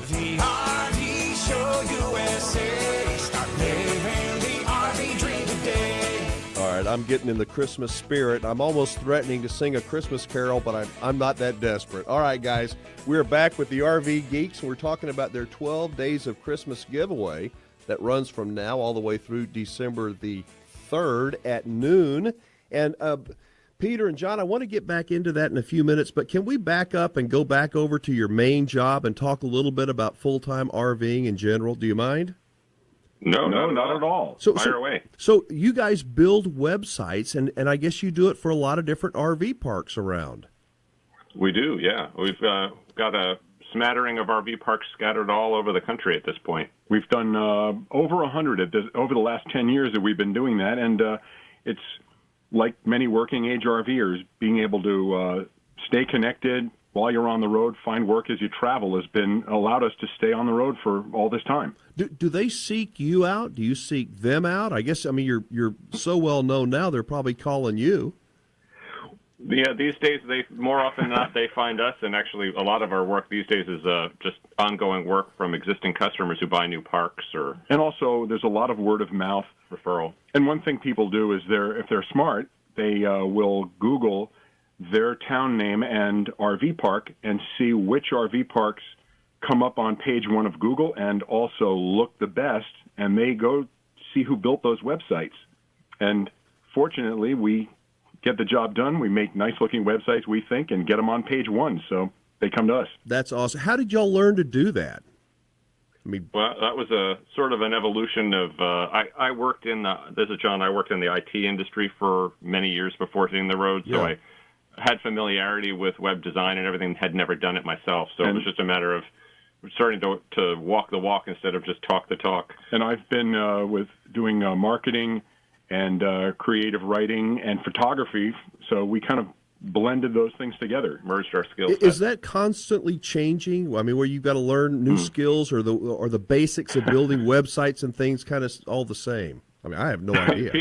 The RV Show USA. Start living the RV dream today. All right, I'm getting in the Christmas spirit. I'm almost threatening to sing a Christmas carol, but I'm not that desperate. All right, guys, we're back with the RV Geeks, and we're talking about their 12 Days of Christmas giveaway that runs from now all the way through December the 3rd at noon. And Peter and John, I want to get back into that in a few minutes, but can we back up and go back over to your main job and talk a little bit about full-time RVing in general? Do you mind? No, not at all. Fire away. So you guys build websites, and I guess you do it for a lot of different RV parks around. We do, yeah. We've got a smattering of RV parks scattered all over the country at this point. We've done over 100 over the last 10 years that we've been doing that, and it's like many working-age RVers, being able to stay connected while you're on the road, find work as you travel, has been allowed us to stay on the road for all this time. Do they seek you out? Do you seek them out? I guess, I mean, you're so well known now, they're probably calling you. Yeah, these days, more often than not, they find us, and actually a lot of our work these days is just ongoing work from existing customers who buy new parks or... And also, there's a lot of word-of-mouth referral. And one thing people do is if they're smart, they will Google their town name and RV park and see which RV parks come up on page 1 of Google and also look the best, and they go see who built those websites. And fortunately, we get the job done. We make nice-looking websites, we think, and get them on page 1, so they come to us. That's awesome. How did y'all learn to do that? I mean, well, that was a sort of an evolution of. I worked in this is John. I worked in the IT industry for many years before hitting the road, so I had familiarity with web design and everything. Had never done it myself, so it was just a matter of starting to walk the walk instead of just talk the talk. And I've been with doing marketing and creative writing and photography, so we kind of blended those things together, merged our skills. Is that constantly changing? I mean, where you've got to learn new skills, or the basics of building websites and things kind of all the same? I mean, I have no idea.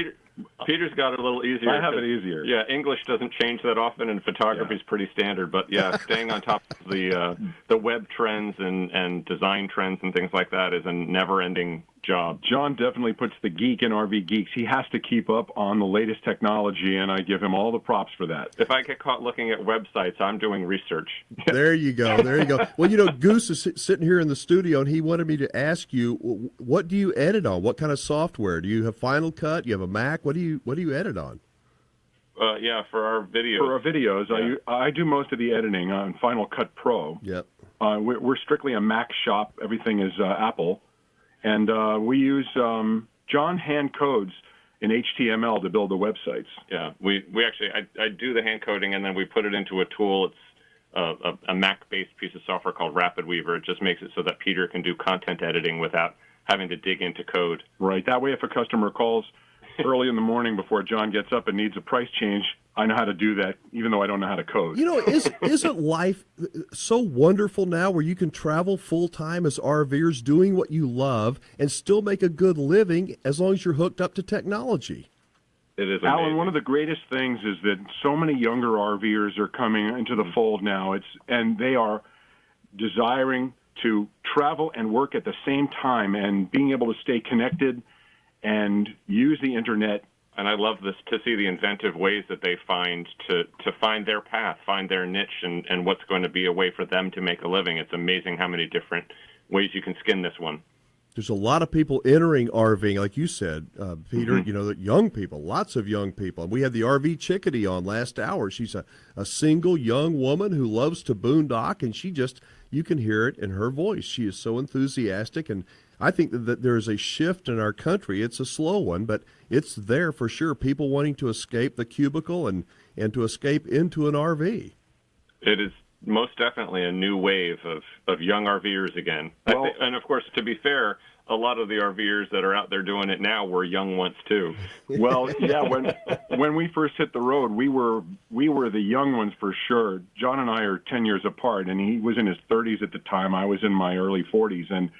Peter's got it a little easier. I have it easier. Yeah, English doesn't change that often, and photography is pretty standard. But yeah, staying on top of the web trends and design trends and things like that is a never-ending job. John definitely puts the geek in RV Geeks. He has to keep up on the latest technology, and I give him all the props for that. If I get caught looking at websites, I'm doing research. There you go. There you go. Well, you know, Goose is sitting here in the studio, and he wanted me to ask you, what do you edit on? What kind of software? Do you have Final Cut? Do you have a Mac? What do you edit on? Yeah, for our videos. For our videos, I do most of the editing on Final Cut Pro. Yep. We're strictly a Mac shop. Everything is Apple. And we use John hand codes in HTML to build the websites. Yeah, we actually, I do the hand coding, and then we put it into a tool. It's a Mac-based piece of software called Rapid Weaver. It just makes it so that Peter can do content editing without having to dig into code. Right. That way, if a customer calls early in the morning before John gets up and needs a price change I know how to do that, even though I don't know how to code. You know, isn't life so wonderful now where you can travel full-time as RVers doing what you love and still make a good living as long as you're hooked up to technology? It is amazing. Alan, one of the greatest things is that so many younger RVers are coming into the fold now. And they are desiring to travel and work at the same time and being able to stay connected and use the internet. And I love this to see the inventive ways that they find to find their path, find their niche, and what's going to be a way for them to make a living. It's amazing how many different ways you can skin this one. There's a lot of people entering RVing, like you said, Peter, you know, young people, lots of young people. We had the RV Chickadee on last hour. She's a single young woman who loves to boondock, and you can hear it in her voice. She is so enthusiastic, and I think that there is a shift in our country. It's a slow one, but it's there for sure. People wanting to escape the cubicle and to escape into an RV. It is most definitely a new wave of young RVers again. Well, and of course, to be fair, a lot of the RVers that are out there doing it now were young once too. Well, yeah, when we first hit the road, we were the young ones for sure. John and I are 10 years apart, and he was in his 30s at the time. I was in my early 40s, and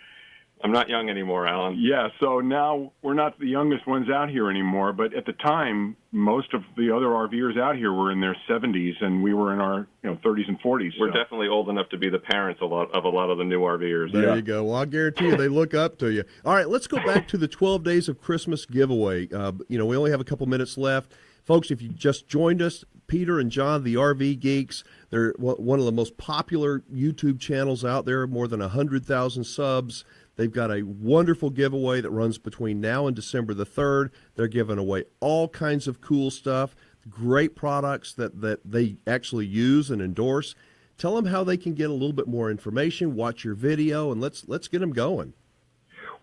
I'm not young anymore, Alan. Yeah, so now we're not the youngest ones out here anymore, but at the time, most of the other RVers out here were in their 70s, and we were in our 30s and 40s. We're definitely old enough to be the parents of a lot of the new RVers. There you go. Well, I guarantee you they look up to you. All right, let's go back to the 12 Days of Christmas giveaway. We only have a couple minutes left. Folks, if you just joined us, Peter and John, the RV Geeks, they're one of the most popular YouTube channels out there, more than 100,000 subs. They've got a wonderful giveaway that runs between now and December the 3rd. They're giving away all kinds of cool stuff, great products that they actually use and endorse. Tell them how they can get a little bit more information, watch your video, and let's get them going.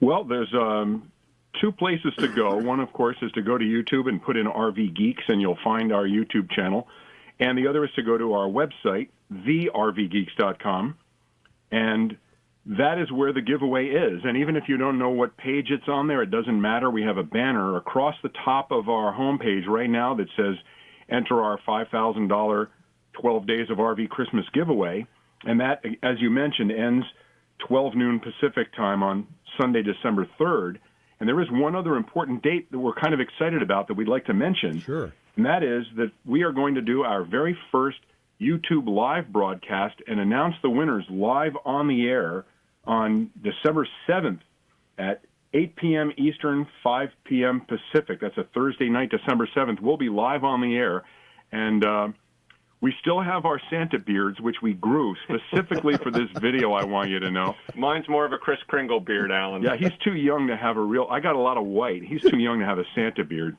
Well, there's two places to go. One, of course, is to go to YouTube and put in RV Geeks, and you'll find our YouTube channel. And the other is to go to our website, thervgeeks.com, and that is where the giveaway is. And even if you don't know what page it's on there, it doesn't matter. We have a banner across the top of our homepage right now that says, enter our $5,000 12 Days of RV Christmas giveaway. And that, as you mentioned, ends 12 noon Pacific time on Sunday, December 3rd. And there is one other important date that we're kind of excited about that we'd like to mention. Sure. And that is that we are going to do our very first YouTube live broadcast and announce the winners live on the air on December 7th at 8 p.m. Eastern, 5 p.m. Pacific. That's a Thursday night, December 7th. We'll be live on the air. And we still have our Santa beards, which we grew specifically for this video, I want you to know. Mine's more of a Kris Kringle beard, Alan. Yeah, he's too young to have I got a lot of white. He's too young to have a Santa beard.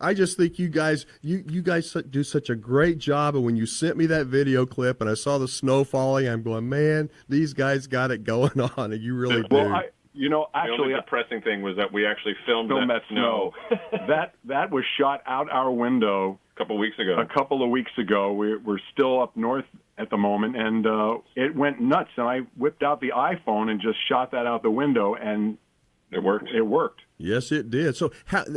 I just think you guys do such a great job. And when you sent me that video clip and I saw the snow falling, I'm going, man, these guys got it going on, and you really do. Well, actually, the only depressing thing was that we actually filmed that snow. that was shot out our window a couple of weeks ago. We're still up north at the moment, and it went nuts. And I whipped out the iPhone and just shot that out the window, and it worked. It worked. Yes, it did. So,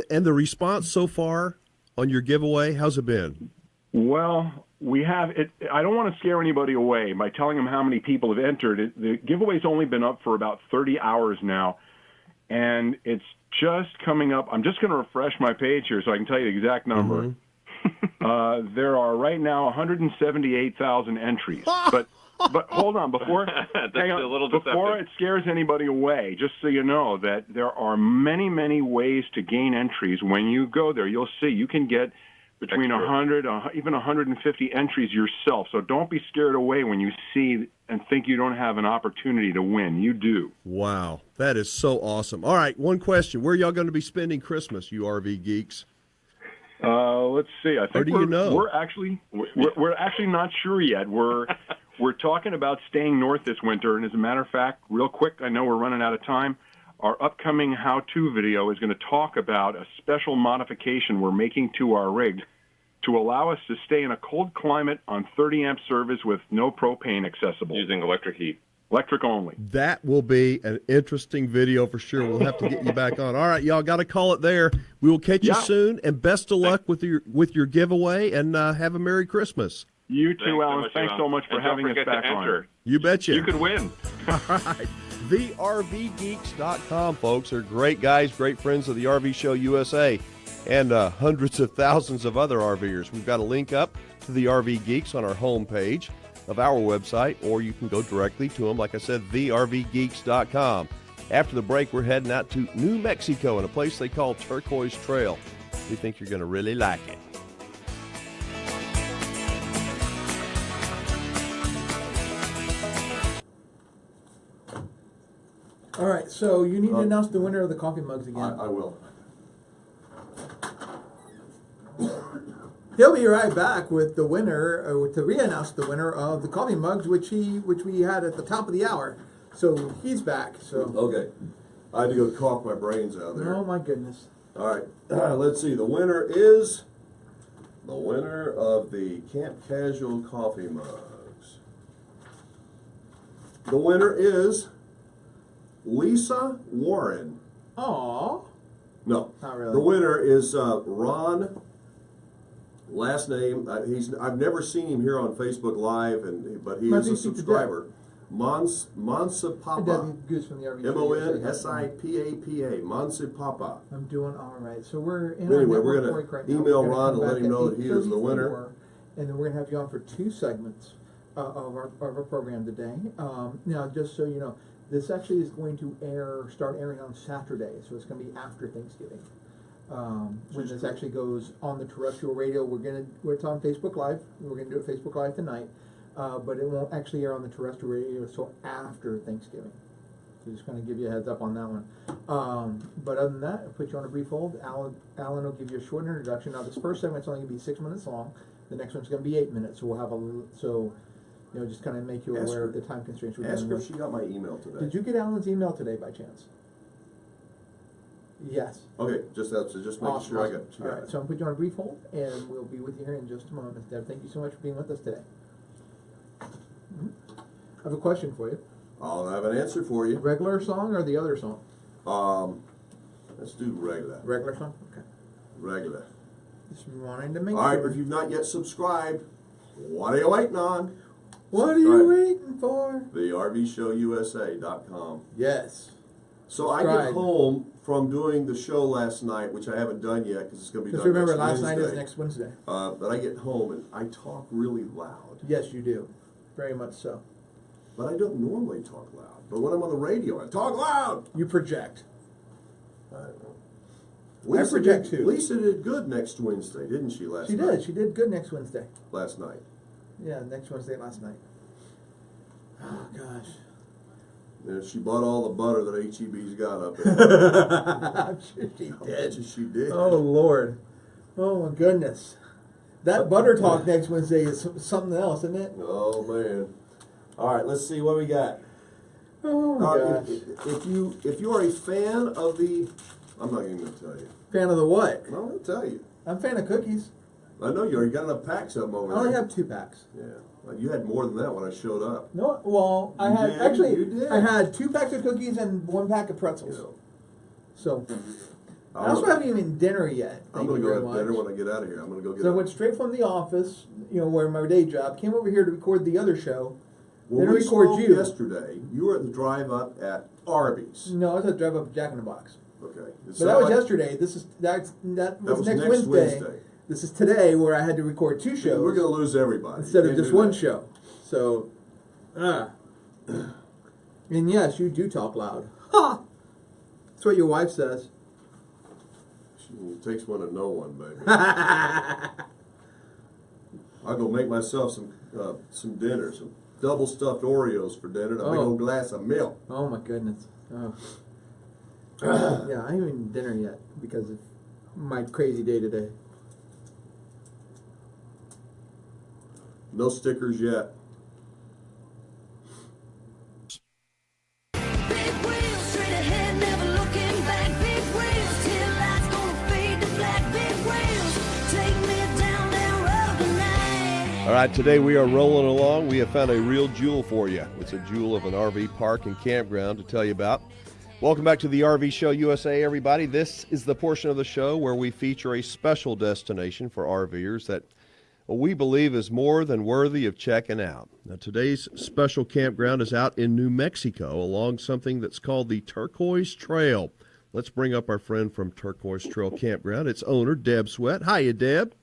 and the response so far on your giveaway, how's it been? Well, we have it. I don't want to scare anybody away by telling them how many people have entered. The giveaway's only been up for about 30 hours now, and it's just coming up. I'm just going to refresh my page here so I can tell you the exact number. Mm-hmm. There are right now 178,000 entries, but hold on, before it scares anybody away, just so you know that there are many, many ways to gain entries. When you go there, you'll see you can get between 100, even 150 entries yourself. So don't be scared away when you see and think you don't have an opportunity to win. You do. Wow, that is so awesome. All right, one question. Where are y'all going to be spending Christmas, you RV geeks? Let's see. I think we're actually not sure yet. We're talking about staying north this winter, and as a matter of fact, real quick, I know we're running out of time. Our upcoming how-to video is going to talk about a special modification we're making to our rig to allow us to stay in a cold climate on 30-amp service with no propane accessible. Using electric heat. Electric only. That will be an interesting video for sure. We'll have to get you back on. All right, y'all got to call it there. We will catch you soon, and best of luck with your giveaway, and have a Merry Christmas. You too, Alan. Thanks so much for having us back on. You betcha. You could win. All right. TheRVGeeks.com, folks. They're great guys, great friends of the RV Show USA, and hundreds of thousands of other RVers. We've got a link up to the RV Geeks on our homepage of our website, or you can go directly to them, like I said, TheRVGeeks.com. After the break, we're heading out to New Mexico in a place they call Turquoise Trail. We think you're going to really like it. All right, so you need to announce the winner of the coffee mugs again. I will. He'll be right back with the winner, to re-announce the winner of the coffee mugs, which we had at the top of the hour. So he's back. So Okay. I had to go cough my brains out there. oh my goodness. All right. Let's see. The winner is the winner of the Camp Casual coffee mugs. The winner is Lisa Warren. Aw. No, Not really. The winner is Ron. Last name, I've never seen him here on Facebook Live, but he is a subscriber. Monsipapa. Goose from the RV. Monsipapa. Monsipapa. I'm doing all right. So we're in Anyway, our we're network going break right to now. email We're gonna Ron come and let back him know at that he is the 8:34, winner. And then we're going to have you on for 2 segments of our program today. Now, just so you know, this actually is going to start airing on Saturday, so it's going to be after Thanksgiving. When this actually goes on the terrestrial radio, it's on Facebook Live. We're gonna do it Facebook Live tonight, but it won't actually air on the terrestrial radio until after Thanksgiving. So just gonna give you a heads up on that one. But other than that, I'll put you on a brief hold. Alan will give you a short introduction. Now this first segment's only gonna be 6 minutes long. The next one's gonna be 8 minutes. So we'll have just kind of make you aware of the time constraints. Ask her if she got my email today. Did you get Alan's email today by chance? Yes. Okay, just making sure I got All right, so I'm putting you on a brief hold, and we'll be with you here in just a moment. Deb, thank you so much for being with us today. I have a question for you. I'll have an answer for you. Regular song or the other song? Let's do regular. Regular song? Okay. Regular. Just wanting to make All right, sure. if you've not yet subscribed, what are you waiting on? What are you waiting for? TheRVShowUSA.com. Yes. So I get home from doing the show last night, which I haven't done yet because it's going to be done remember, next last Wednesday. night is next Wednesday. But I get home and I talk really loud. Yes, you do. Very much so. But I don't normally talk loud. But when I'm on the radio, I talk loud. You project. I don't know. I project too. Lisa did good next Wednesday, didn't she, last night? She did. She did good next Wednesday. Last night. Yeah, next Wednesday last night. Oh, gosh. Yeah, she bought all the butter that HEB's got up there. I'm sure she did. She did. Oh, Lord. Oh, my goodness. That butter talk next Wednesday is something else, isn't it? Oh, man. All right, let's see what we got. Oh, my gosh. If you are a fan of the... I'm not even going to tell you. Fan of the what? No, I'm going to tell you. I'm a fan of cookies. I know you are. You got enough packs of them over I there. only have 2 packs. Yeah. Well, you had more than that when I showed up. No, well, I had 2 packs of cookies and 1 pack of pretzels. You know. So, I also haven't even dinner yet. I'm going to go have dinner when I get out of here. I'm going to go get So I went straight from the office, where my day job, came over here to record the other show. When then we record spoke you. yesterday, you were at the drive-up at Arby's. No, I was at the drive-up at Jack in the Box. Okay. But that was yesterday. That was next Wednesday. This is today, where I had to record 2 shows. We're going to lose everybody. Instead of just 1 show. So, and yes, you do talk loud. Ha! That's what your wife says. It takes one to know one, baby. I'll go make myself some dinner, some double stuffed Oreos for dinner, and a big old glass of milk. Oh my goodness. Oh. Yeah, I haven't eaten dinner yet because of my crazy day today. No stickers yet. Big wheels straight ahead, never looking back. Big wheels, till lights gonna fade to black. Big wheels, take me down that road tonight. All right, today we are rolling along. We have found a real jewel for you. It's a jewel of an RV park and campground to tell you about. Welcome back to the RV Show USA, everybody. This is the portion of the show where we feature a special destination for RVers that we believe is more than worthy of checking out. Now, today's special campground is out in New Mexico along something that's called the Turquoise Trail. Let's bring up our friend from Turquoise Trail Campground, its owner, Deb Sweat. Hiya, Deb.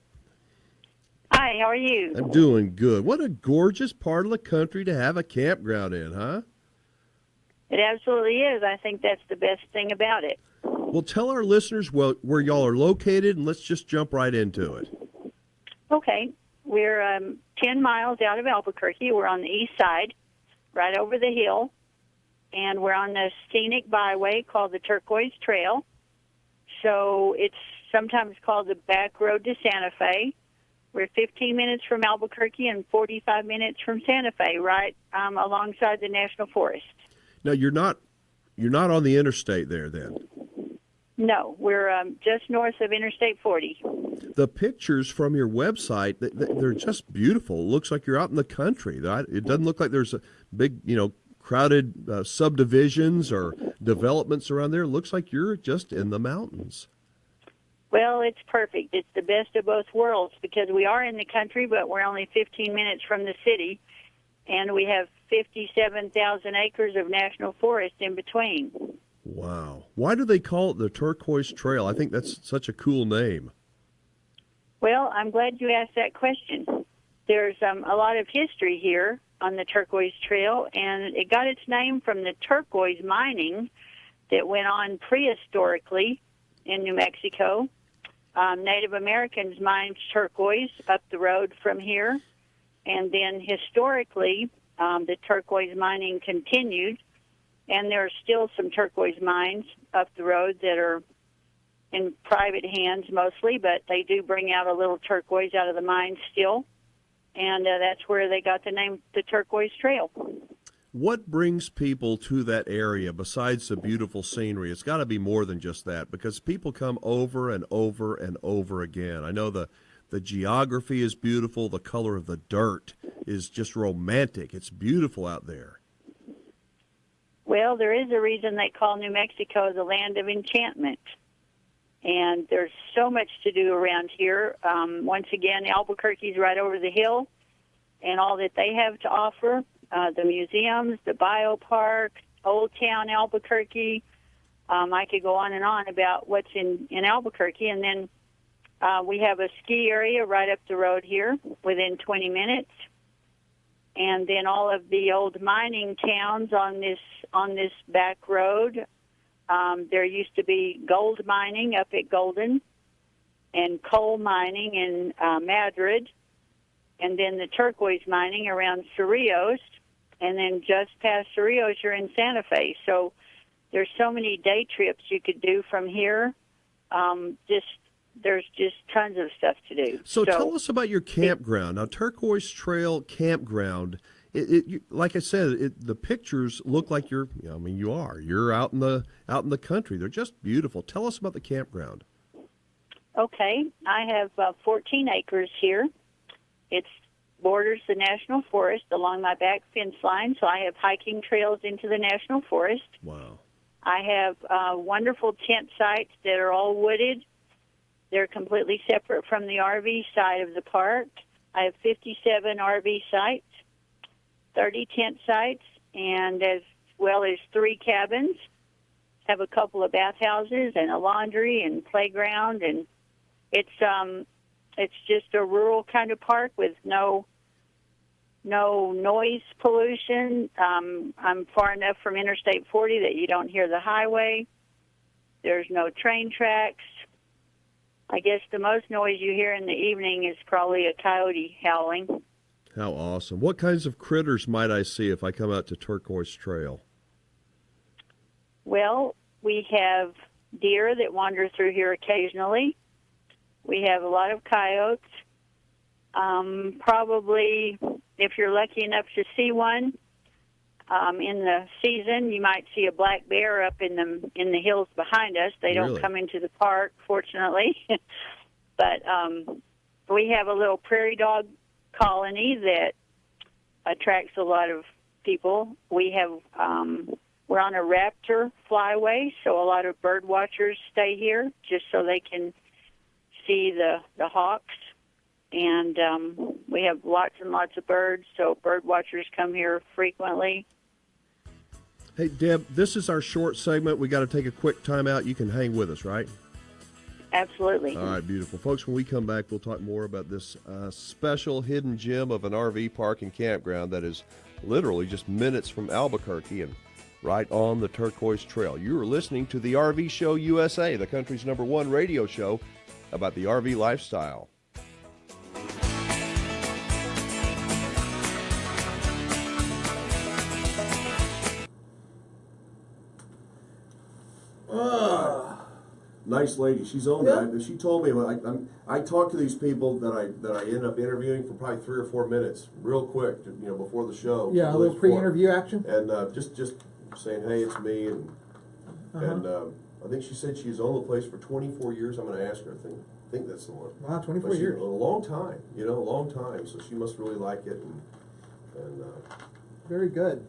Hi, how are you? I'm doing good. What a gorgeous part of the country to have a campground in, huh? It absolutely is. I think that's the best thing about it. Well, tell our listeners where y'all are located, and let's just jump right into it. Okay. We're 10 miles out of Albuquerque. We're on the east side, right over the hill, and we're on the scenic byway called the Turquoise Trail. So it's sometimes called the back road to Santa Fe. We're 15 minutes from Albuquerque and 45 minutes from Santa Fe, right alongside the National Forest. Now, you're not on the interstate there, then? No, we're just north of Interstate 40. The pictures from your website, they're just beautiful. It looks like you're out in the country. It doesn't look like there's a big, crowded subdivisions or developments around there. It looks like you're just in the mountains. Well, it's perfect. It's the best of both worlds because we are in the country, but we're only 15 minutes from the city, and we have 57,000 acres of national forest in between. Wow. Why do they call it the Turquoise Trail? I think that's such a cool name. Well, I'm glad you asked that question. There's a lot of history here on the Turquoise Trail, and it got its name from the turquoise mining that went on prehistorically in New Mexico. Native Americans mined turquoise up the road from here, and then historically the turquoise mining continued, and there are still some turquoise mines up the road that are in private hands mostly, but they do bring out a little turquoise out of the mine still, and that's where they got the name the Turquoise Trail. What brings people to that area besides the beautiful scenery? It's got to be more than just that, because people come over and over and over again. I know the geography is beautiful. The color of the dirt is just romantic. It's beautiful out there. Well, there is a reason they call New Mexico the land of enchantment. And there's so much to do around here. Once again, Albuquerque's right over the hill, and all that they have to offer, the museums, the biopark, Old Town Albuquerque. I could go on and on about what's in Albuquerque. And then we have a ski area right up the road here within 20 minutes. And then all of the old mining towns on this back road. There used to be gold mining up at Golden and coal mining in Madrid, and then the turquoise mining around Cerrillos, and then just past Cerrillos, you're in Santa Fe. So there's so many day trips you could do from here. There's just tons of stuff to do. So tell us about your campground. Now, Turquoise Trail Campground, like I said, the pictures look like you're out in the country. They're just beautiful. Tell us about the campground. Okay, I have 14 acres here. It borders the National Forest along my back fence line, so I have hiking trails into the National Forest. Wow. I have wonderful tent sites that are all wooded. They're completely separate from the RV side of the park. I have 57 RV sites, 30 tent sites, and as well as 3 cabins. Have a couple of bathhouses and a laundry and playground, and it's just a rural kind of park with no noise pollution. I'm far enough from Interstate 40 that you don't hear the highway. There's no train tracks. I guess the most noise you hear in the evening is probably a coyote howling. How awesome. What kinds of critters might I see if I come out to Turquoise Trail? Well, we have deer that wander through here occasionally. We have a lot of coyotes. Probably, if you're lucky enough to see one, in the season, you might see a black bear up in the hills behind us. They don't Really? come into the park, fortunately. But we have a little prairie dog colony that attracts a lot of people. We have we're on a raptor flyway, so a lot of bird watchers stay here just so they can see the hawks. And we have lots and lots of birds, so bird watchers come here frequently. Hey, Deb, this is our short segment. We got to take a quick time out. You can hang with us, right? Absolutely. All right, beautiful. Folks, when we come back, we'll talk more about this special hidden gem of an RV park and campground that is literally just minutes from Albuquerque and right on the Turquoise Trail. You are listening to the RV Show USA, the country's #1 radio show about the RV lifestyle. Nice lady. She's on that. She told me, I talk to these people that I end up interviewing for probably 3 or 4 minutes, real quick, before the show. Yeah, a little pre-interview action. And just saying, hey, it's me, and I think she said she's owned the place for 24 years. I'm going to ask her. I think that's the one. Wow, 24 years. A long time. A long time. So she must really like it. And very good.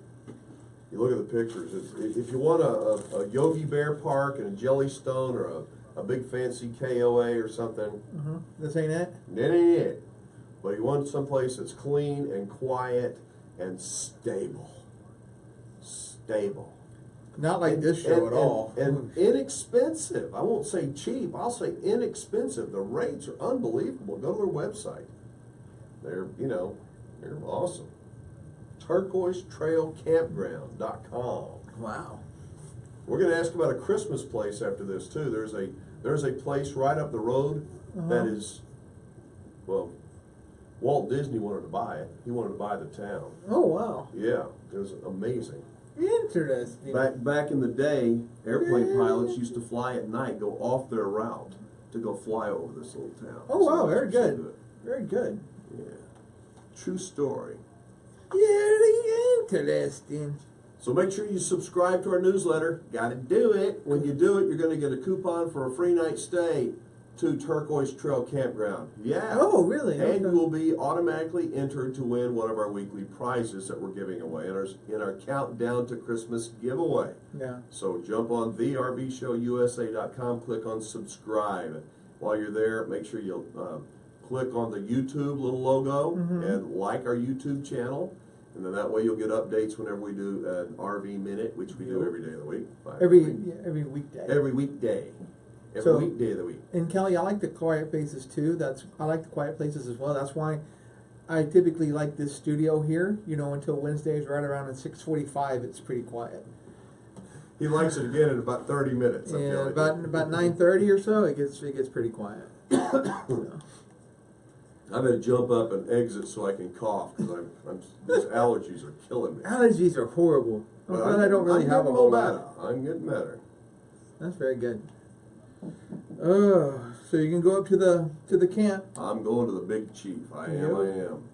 You look at the pictures. If you want a Yogi Bear Park and a Jellystone or a big fancy KOA or something, this ain't it? That ain't it. But you want someplace that's clean and quiet and stable. Stable. Not like this show at all. And inexpensive. I won't say cheap. I'll say inexpensive. The rates are unbelievable. Go to their website. They're awesome. TurquoiseTrailCampground.com. Wow. We're going to ask about a Christmas place after this too. There's a place right up the road that is, well, Walt Disney wanted to buy it. He wanted to buy the town. Oh wow. Yeah, it was amazing. Interesting. Back in the day, airplane pilots used to fly at night, go off their route to go fly over this little town. Oh wow, very good. Very good. Yeah. True story. Very interesting. So make sure you subscribe to our newsletter. Got to do it. When you do it, you're going to get a coupon for a free night stay to Turquoise Trail Campground. Yeah. Oh, really? And you will be automatically entered to win one of our weekly prizes that we're giving away in our countdown to Christmas giveaway. Yeah. So jump on thervshowusa.com, click on subscribe. While you're there, make sure you click on the YouTube little logo and like our YouTube channel. And then that way you'll get updates whenever we do an RV Minute, which we do every day of the week. Every weekday. Every weekday. Every weekday of the week. And Kelly, I like the quiet places too. I like the quiet places as well. That's why I typically like this studio here. Until Wednesdays, right around at 6:45, it's pretty quiet. He likes it again in about 30 minutes. Yeah, about 9:30 or so, it gets pretty quiet. I've had to jump up and exit so I can cough because these allergies are killing me. Allergies are horrible. But I don't really have a whole lot. I'm getting better. That's very good. So you can go up to the camp. I'm going to the Big Chief. I am.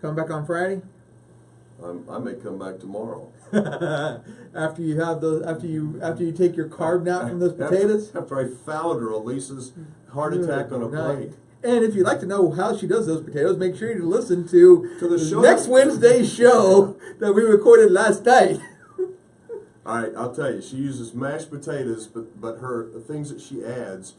Come back on Friday. I may come back tomorrow. after you take your carb nap from those potatoes. After I founder Elisa's heart attack on a plate. And if you'd like to know how she does those potatoes, make sure you listen to the show. Next Wednesday's show that we recorded last night. All right, I'll tell you. She uses mashed potatoes, but the things that she adds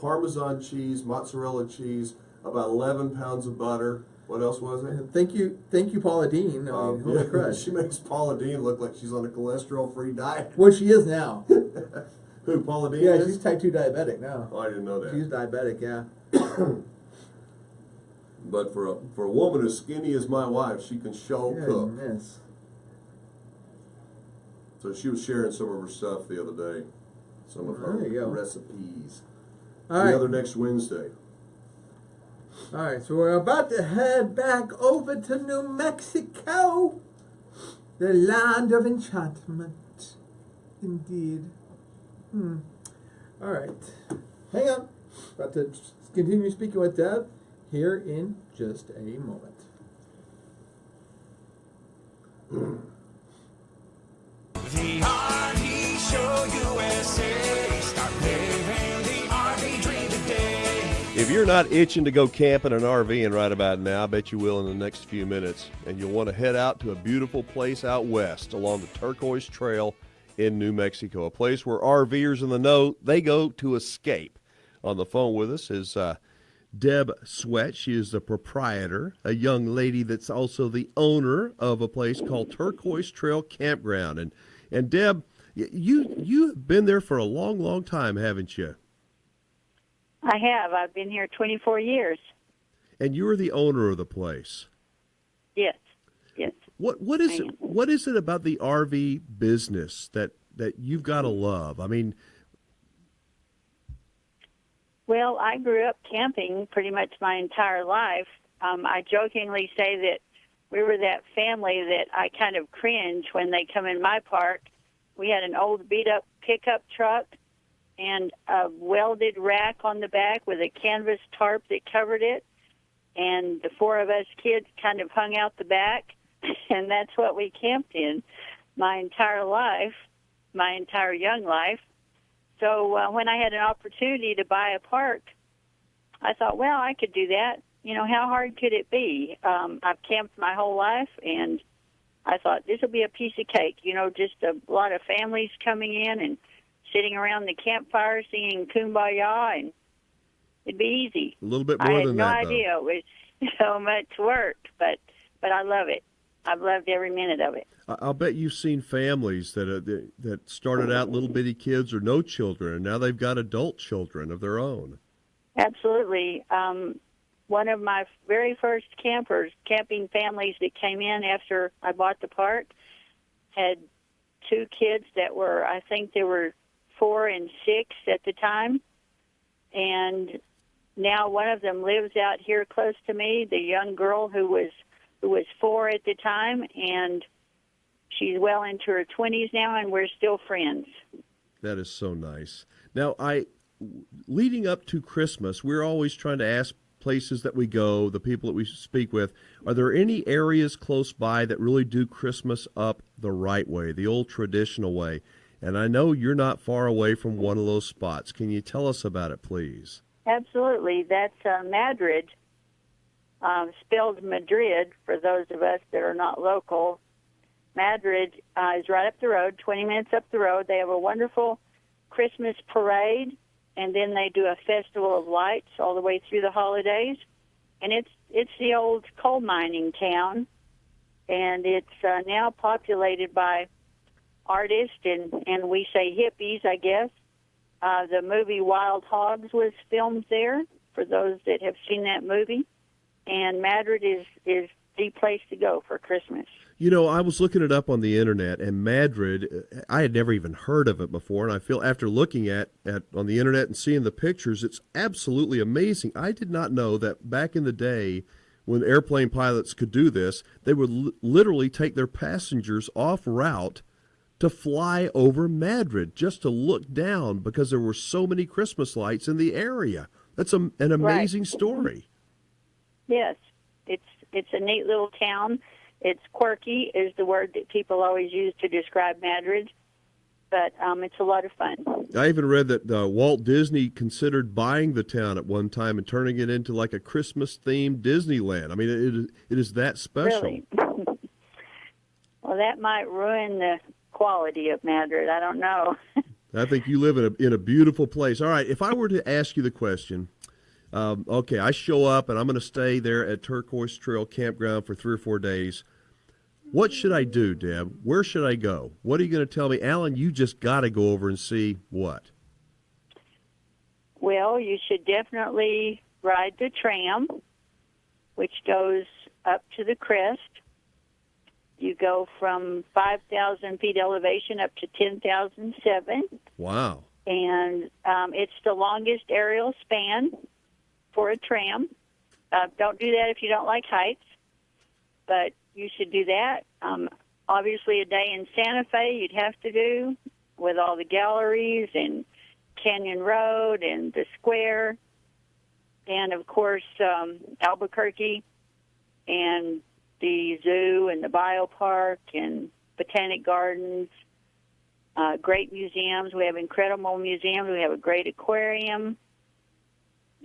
Parmesan cheese, mozzarella cheese, about 11 pounds of butter. What else was it? Thank you, Paula Dean. Holy crud. She makes Paula Dean look like she's on a cholesterol-free diet. Well, she is now. Who, Paula Dean? Yeah, she's type 2 diabetic now. Oh, I didn't know that. She's diabetic, yeah. But for a woman as skinny as my wife, she can cook. Yes. So she was sharing some of her stuff the other day, some of her recipes. All right. Together next Wednesday. All right, so we're about to head back over to New Mexico, the land of enchantment, indeed. All right, hang on. About to continue speaking with Deb here in just a moment. The RV Show USA. Start living the RV dream today. If you're not itching to go camping an RV right about now, I bet you will in the next few minutes. And you'll want to head out to a beautiful place out west along the Turquoise Trail in New Mexico, a place where RVers in the know, they go to escape. On the phone with us is Deb Sweat. She is the proprietor, a young lady that's also the owner of a place called Turquoise Trail Campground. And Deb, you've been there for a long, long time, haven't you? I have. I've been here 24 years. And you're the owner of the place. Yes. Yes. What is it about the RV business that you've got to love? I mean, well, I grew up camping pretty much my entire life. I jokingly say that we were that family that I kind of cringe when they come in my park. We had an old beat-up pickup truck and a welded rack on the back with a canvas tarp that covered it. And the four of us kids kind of hung out the back, and that's what we camped in my entire life, my entire young life. So when I had an opportunity to buy a park, I thought, well, I could do that. You know, how hard could it be? I've camped my whole life, and I thought this will be a piece of cake. You know, just a lot of families coming in and sitting around the campfire singing Kumbaya, and it'd be easy. A little bit more than that, I had no idea it was so much work, but I love it. I've loved every minute of it. I'll bet you've seen families that started out little bitty kids or no children, and now they've got adult children of their own. Absolutely. One of my very first camping families that came in after I bought the park, had two kids that were, I think they were 4 and 6 at the time, and now one of them lives out here close to me, the young girl who was 4 at the time, and she's well into her 20s now, and we're still friends. That is so nice. Now, leading up to Christmas, we're always trying to ask places that we go, the people that we speak with, are there any areas close by that really do Christmas up the right way, the old traditional way? And I know you're not far away from one of those spots. Can you tell us about it, please? Absolutely. That's Madrid, spelled Madrid for those of us that are not local. Madrid is right up the road, 20 minutes up the road. They have a wonderful Christmas parade, and then they do a festival of lights all the way through the holidays. And it's the old coal mining town, and it's now populated by artists and we say hippies, I guess. The movie Wild Hogs was filmed there, for those that have seen that movie. And Madrid is the place to go for Christmas. You know, I was looking it up on the internet, and Madrid, I had never even heard of it before, and I feel after looking at on the internet and seeing the pictures, it's absolutely amazing. I did not know that back in the day when airplane pilots could do this, they would literally take their passengers off route to fly over Madrid just to look down because there were so many Christmas lights in the area. That's an amazing story. Yes, it's a neat little town. It's quirky is the word that people always use to describe Madrid, but it's a lot of fun. I even read that Walt Disney considered buying the town at one time and turning it into like a Christmas-themed Disneyland. I mean, it is that special. Really? Well, that might ruin the quality of Madrid. I don't know. I think you live in a beautiful place. All right, if I were to ask you the question, okay, I show up and I'm going to stay there at Turquoise Trail Campground for 3 or 4 days. What should I do, Deb? Where should I go? What are you going to tell me? Alan, you just got to go over and see what? Well, you should definitely ride the tram, which goes up to the crest. You go from 5,000 feet elevation up to 10,007. Wow. And it's the longest aerial span for a tram. Don't do that if you don't like heights, but you should do that. Obviously, a day in Santa Fe you'd have to do with all the galleries and Canyon Road and the square. And, of course, Albuquerque and the zoo and the biopark and botanic gardens, great museums. We have incredible museums. We have a great aquarium.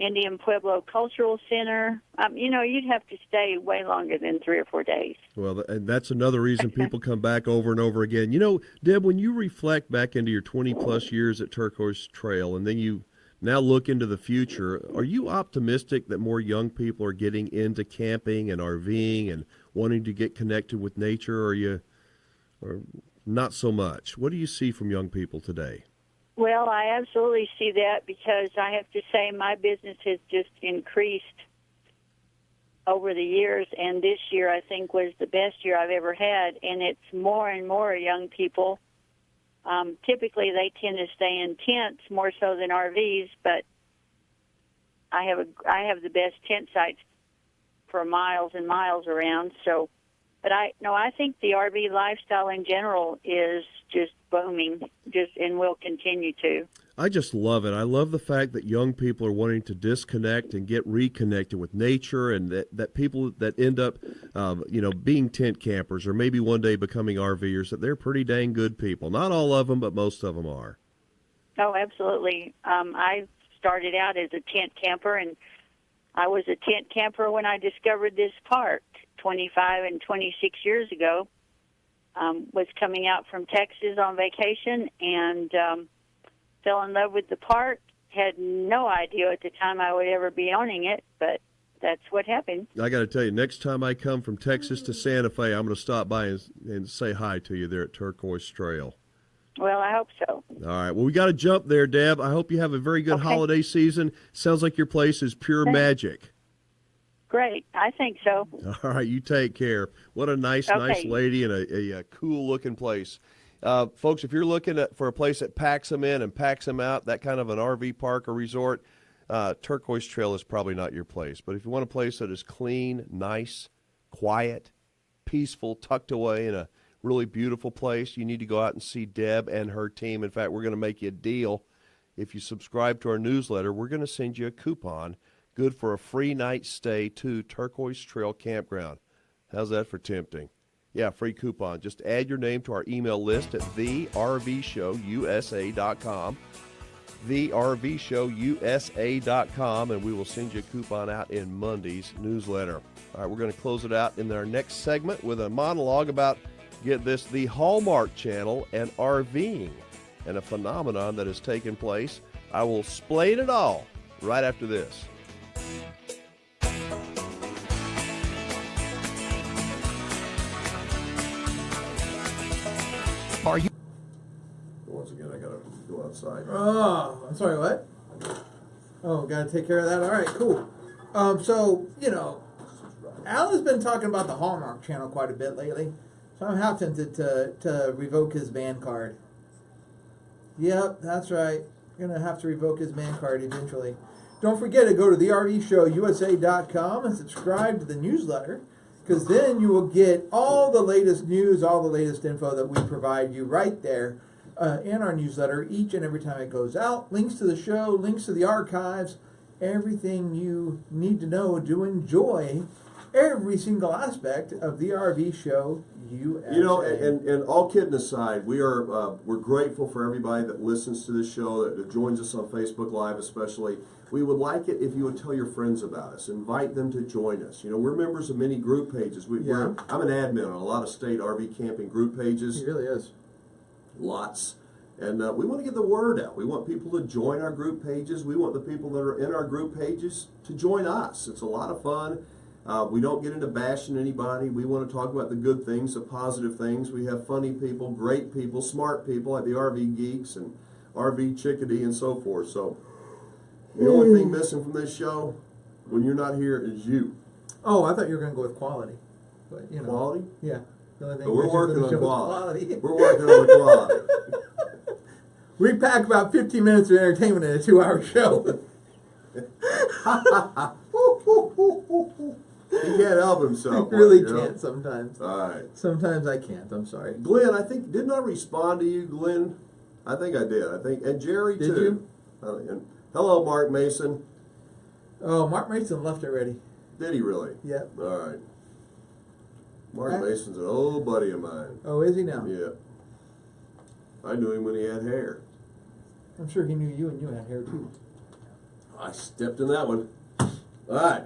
Indian Pueblo Cultural Center. You'd have to stay way longer than 3 or 4 days. Well, and that's another reason people come back over and over again. Deb, when you reflect back into your 20-plus years at Turquoise Trail, and then you now look into the future, are you optimistic that more young people are getting into camping and RVing and wanting to get connected with nature, or not so much? What do you see from young people today? Well, I absolutely see that, because I have to say my business has just increased over the years, and this year I think was the best year I've ever had, and it's more and more young people. Typically they tend to stay in tents more so than RVs, but I have the best tent sites for miles and miles around. So, but I think the RV lifestyle in general is just booming, and will continue to. I just love it. I love the fact that young people are wanting to disconnect and get reconnected with nature, and that people that end up, being tent campers or maybe one day becoming RVers, that they're pretty dang good people. Not all of them, but most of them are. Oh, absolutely. I started out as a tent camper, and I was a tent camper when I discovered this park 25 and 26 years ago. Was coming out from Texas on vacation and fell in love with the park. Had no idea at the time I would ever be owning it, but that's what happened. I got to tell you, next time I come from Texas to Santa Fe, I'm going to stop by and say hi to you there at Turquoise Trail. Well, I hope so. All right. Well, we got to jump there, Deb. I hope you have a very good holiday season. Sounds like your place is pure magic. Great. I think so. All right. You take care. What a nice lady, and a cool-looking place. Folks, if you're looking for a place that packs them in and packs them out, that kind of an RV park or resort, Turquoise Trail is probably not your place. But if you want a place that is clean, nice, quiet, peaceful, tucked away in a really beautiful place, you need to go out and see Deb and her team. In fact, we're going to make you a deal. If you subscribe to our newsletter, we're going to send you a coupon good for a free night stay to Turquoise Trail Campground. How's that for tempting? Yeah, free coupon. Just add your name to our email list at thervshowusa.com, thervshowusa.com, and we will send you a coupon out in Monday's newsletter. All right, we're going to close it out in our next segment with a monologue about, get this, the Hallmark Channel and RVing, and a phenomenon that has taken place. I will explain it all right after this. Are you? Once again, I gotta go outside. Oh, I'm sorry, what? Oh, gotta take care of that. All right, cool. So, Alan's been talking about the Hallmark Channel quite a bit lately, so I'm having to revoke his van card. Yep, that's right. Gonna have to revoke his van card eventually. Don't forget to go to thervshowusa.com and subscribe to the newsletter, because then you will get all the latest news, all the latest info that we provide you right there in our newsletter each and every time it goes out. Links to the show, links to the archives, everything you need to know to enjoy every single aspect of the RV Show USA. And all kidding aside, we're grateful for everybody that listens to this show, that joins us on Facebook Live especially. We would like it if you would tell your friends about us. Invite them to join us. We're members of many group pages. I'm an admin on a lot of state RV camping group pages. He really is. Lots. And we want to get the word out. We want people to join our group pages. We want the people that are in our group pages to join us. It's a lot of fun. We don't get into bashing anybody. We want to talk about the good things, the positive things. We have funny people, great people, smart people like the RV Geeks and RV Chickadee and so forth. So the only thing missing from this show, when you're not here, is you. Oh, I thought you were going to go with quality. But, Quality? Yeah. The only thing But we're working on quality. We're working on the quality. We pack about 15 minutes of entertainment in a 2-hour show. He can't help himself. I really can't sometimes. All right. Sometimes I can't. I'm sorry. Glenn, didn't I respond to you, Glenn? I think I did. And Jerry, too. Did you? And hello, Mark Mason. Oh, Mark Mason left already. Did he really? Yeah. All right. Mark Mason's an old buddy of mine. Oh, is he now? Yeah. I knew him when he had hair. I'm sure he knew you and you had hair, too. I stepped in that one. All right.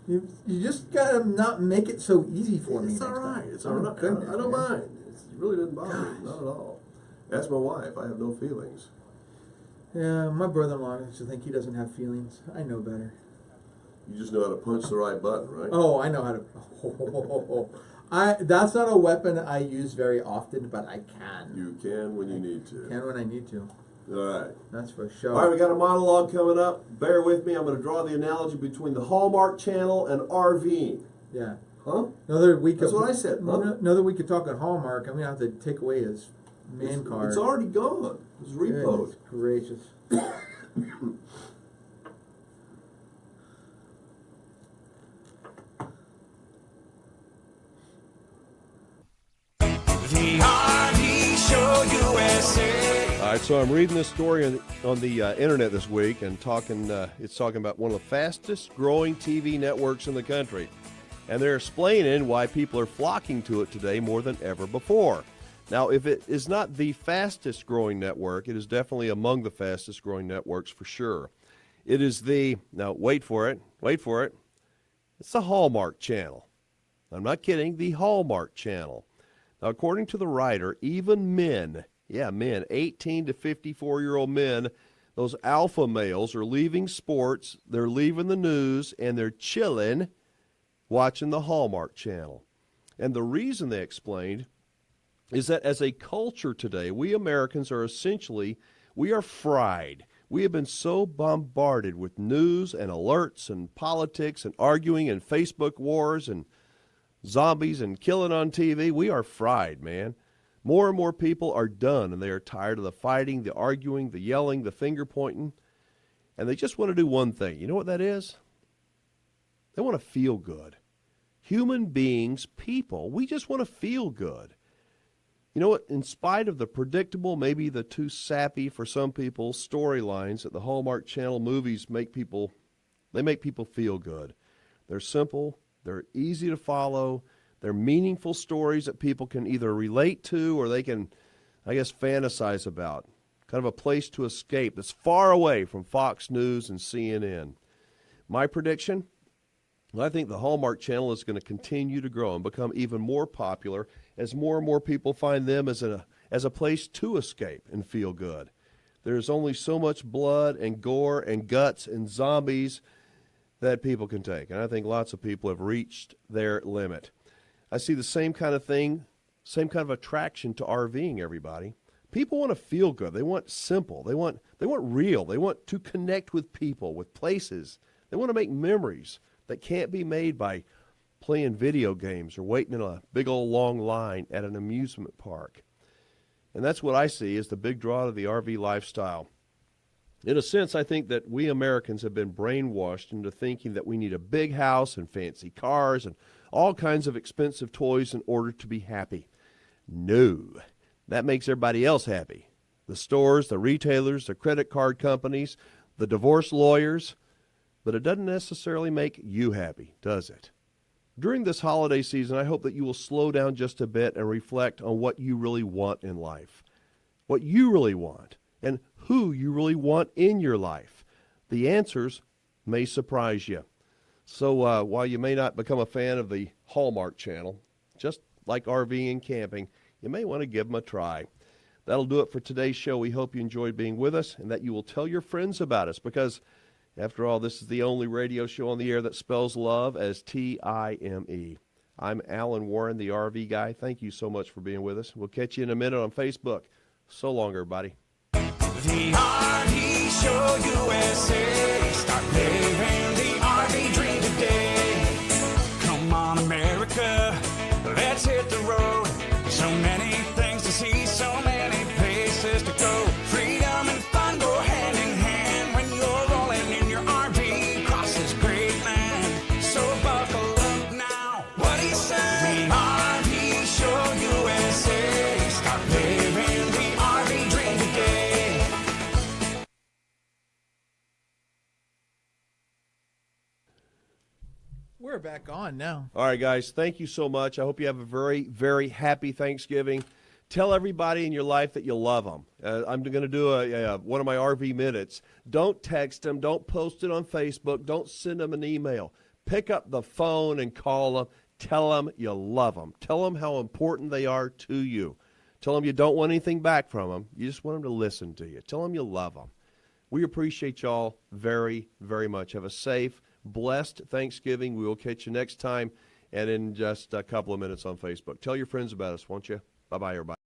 You just gotta not make it so easy for me. It's all right. It's all Oh, right. goodness, I don't man. mind. It really doesn't bother me. Not at all. Ask my wife. I have no feelings. Yeah, my brother-in-law used to think he doesn't have feelings. I know better. You just know how to punch the right button, right? Oh, I know how to. That's not a weapon I use very often, but I can. You can when you need to. Can when I need to. All right. That's for sure. All right, we got a monologue coming up. Bear with me. I'm going to draw the analogy between the Hallmark Channel and RVing. Yeah. Huh? Another week. That's what I said. Huh? Another week of talking Hallmark. I'm gonna have to take away his man card. It's already gone. It's repoed. Goodness gracious. The RV Show USA. All right, so I'm reading this story on the internet this week, and it's talking about one of the fastest growing TV networks in the country. And they're explaining why people are flocking to it today more than ever before. Now, if it is not the fastest growing network, it is definitely among the fastest growing networks for sure. It is now wait for it, it's the Hallmark Channel. I'm not kidding, the Hallmark Channel. Now, according to the writer, even men, 18 to 54-year-old men, those alpha males are leaving sports, they're leaving the news, and they're chilling watching the Hallmark Channel. And the reason they explained is that as a culture today, we Americans are we are fried. We have been so bombarded with news and alerts and politics and arguing and Facebook wars and zombies and killing on TV. We are fried, man. More and more people are done, and they are tired of the fighting, the arguing, the yelling, the finger pointing, and they just want to do one thing. You know what that is? They want to feel good. Human beings, people, we just want to feel good. You know what? In spite of the predictable, maybe the too sappy for some people, storylines that the Hallmark Channel movies make people feel good. They're simple. They're easy to follow. They're meaningful stories that people can either relate to or they can, I guess, fantasize about. Kind of a place to escape that's far away from Fox News and CNN. My prediction? Well, I think the Hallmark Channel is going to continue to grow and become even more popular as more and more people find them as a place to escape and feel good. There's only so much blood and gore and guts and zombies that people can take. And I think lots of people have reached their limit. I see the same kind of thing, same kind of attraction to RVing, everybody. People want to feel good. They want simple. They want real. They want to connect with people, with places. They want to make memories that can't be made by playing video games or waiting in a big old long line at an amusement park. And that's what I see as the big draw to the RV lifestyle. In a sense, I think that we Americans have been brainwashed into thinking that we need a big house and fancy cars and all kinds of expensive toys in order to be happy. No, that makes everybody else happy. The stores, the retailers, the credit card companies, the divorce lawyers. But it doesn't necessarily make you happy, does it? During this holiday season, I hope that you will slow down just a bit and reflect on what you really want in life. What you really want. And who you really want in your life. The answers may surprise you. So while you may not become a fan of the Hallmark Channel, just like RVing and camping, you may want to give them a try. That'll do it for today's show. We hope you enjoyed being with us and that you will tell your friends about us because, after all, this is the only radio show on the air that spells love as T-I-M-E. I'm Alan Warren, the RV guy. Thank you so much for being with us. We'll catch you in a minute on Facebook. So long, everybody. The RV Show USA. Start living the RV dream today. Come on, America. Let's hit the road. So many things to see, so many places to go. Freedom and fun go hand in hand when you're rolling in your RV across this great land. So buckle up now. What do you say? The RV Show USA. Start living the RV dream today. We're back on now. All right, guys, thank you so much. I hope you have a very, very happy Thanksgiving. Tell everybody in your life that you love them. I'm going to do one of my RV minutes. Don't text them. Don't post it on Facebook. Don't send them an email. Pick up the phone and call them. Tell them you love them. Tell them how important they are to you. Tell them you don't want anything back from them. You just want them to listen to you. Tell them you love them. We appreciate y'all very, very much. Have a safe, blessed Thanksgiving. We will catch you next time and in just a couple of minutes on Facebook. Tell your friends about us, won't you? Bye-bye, everybody.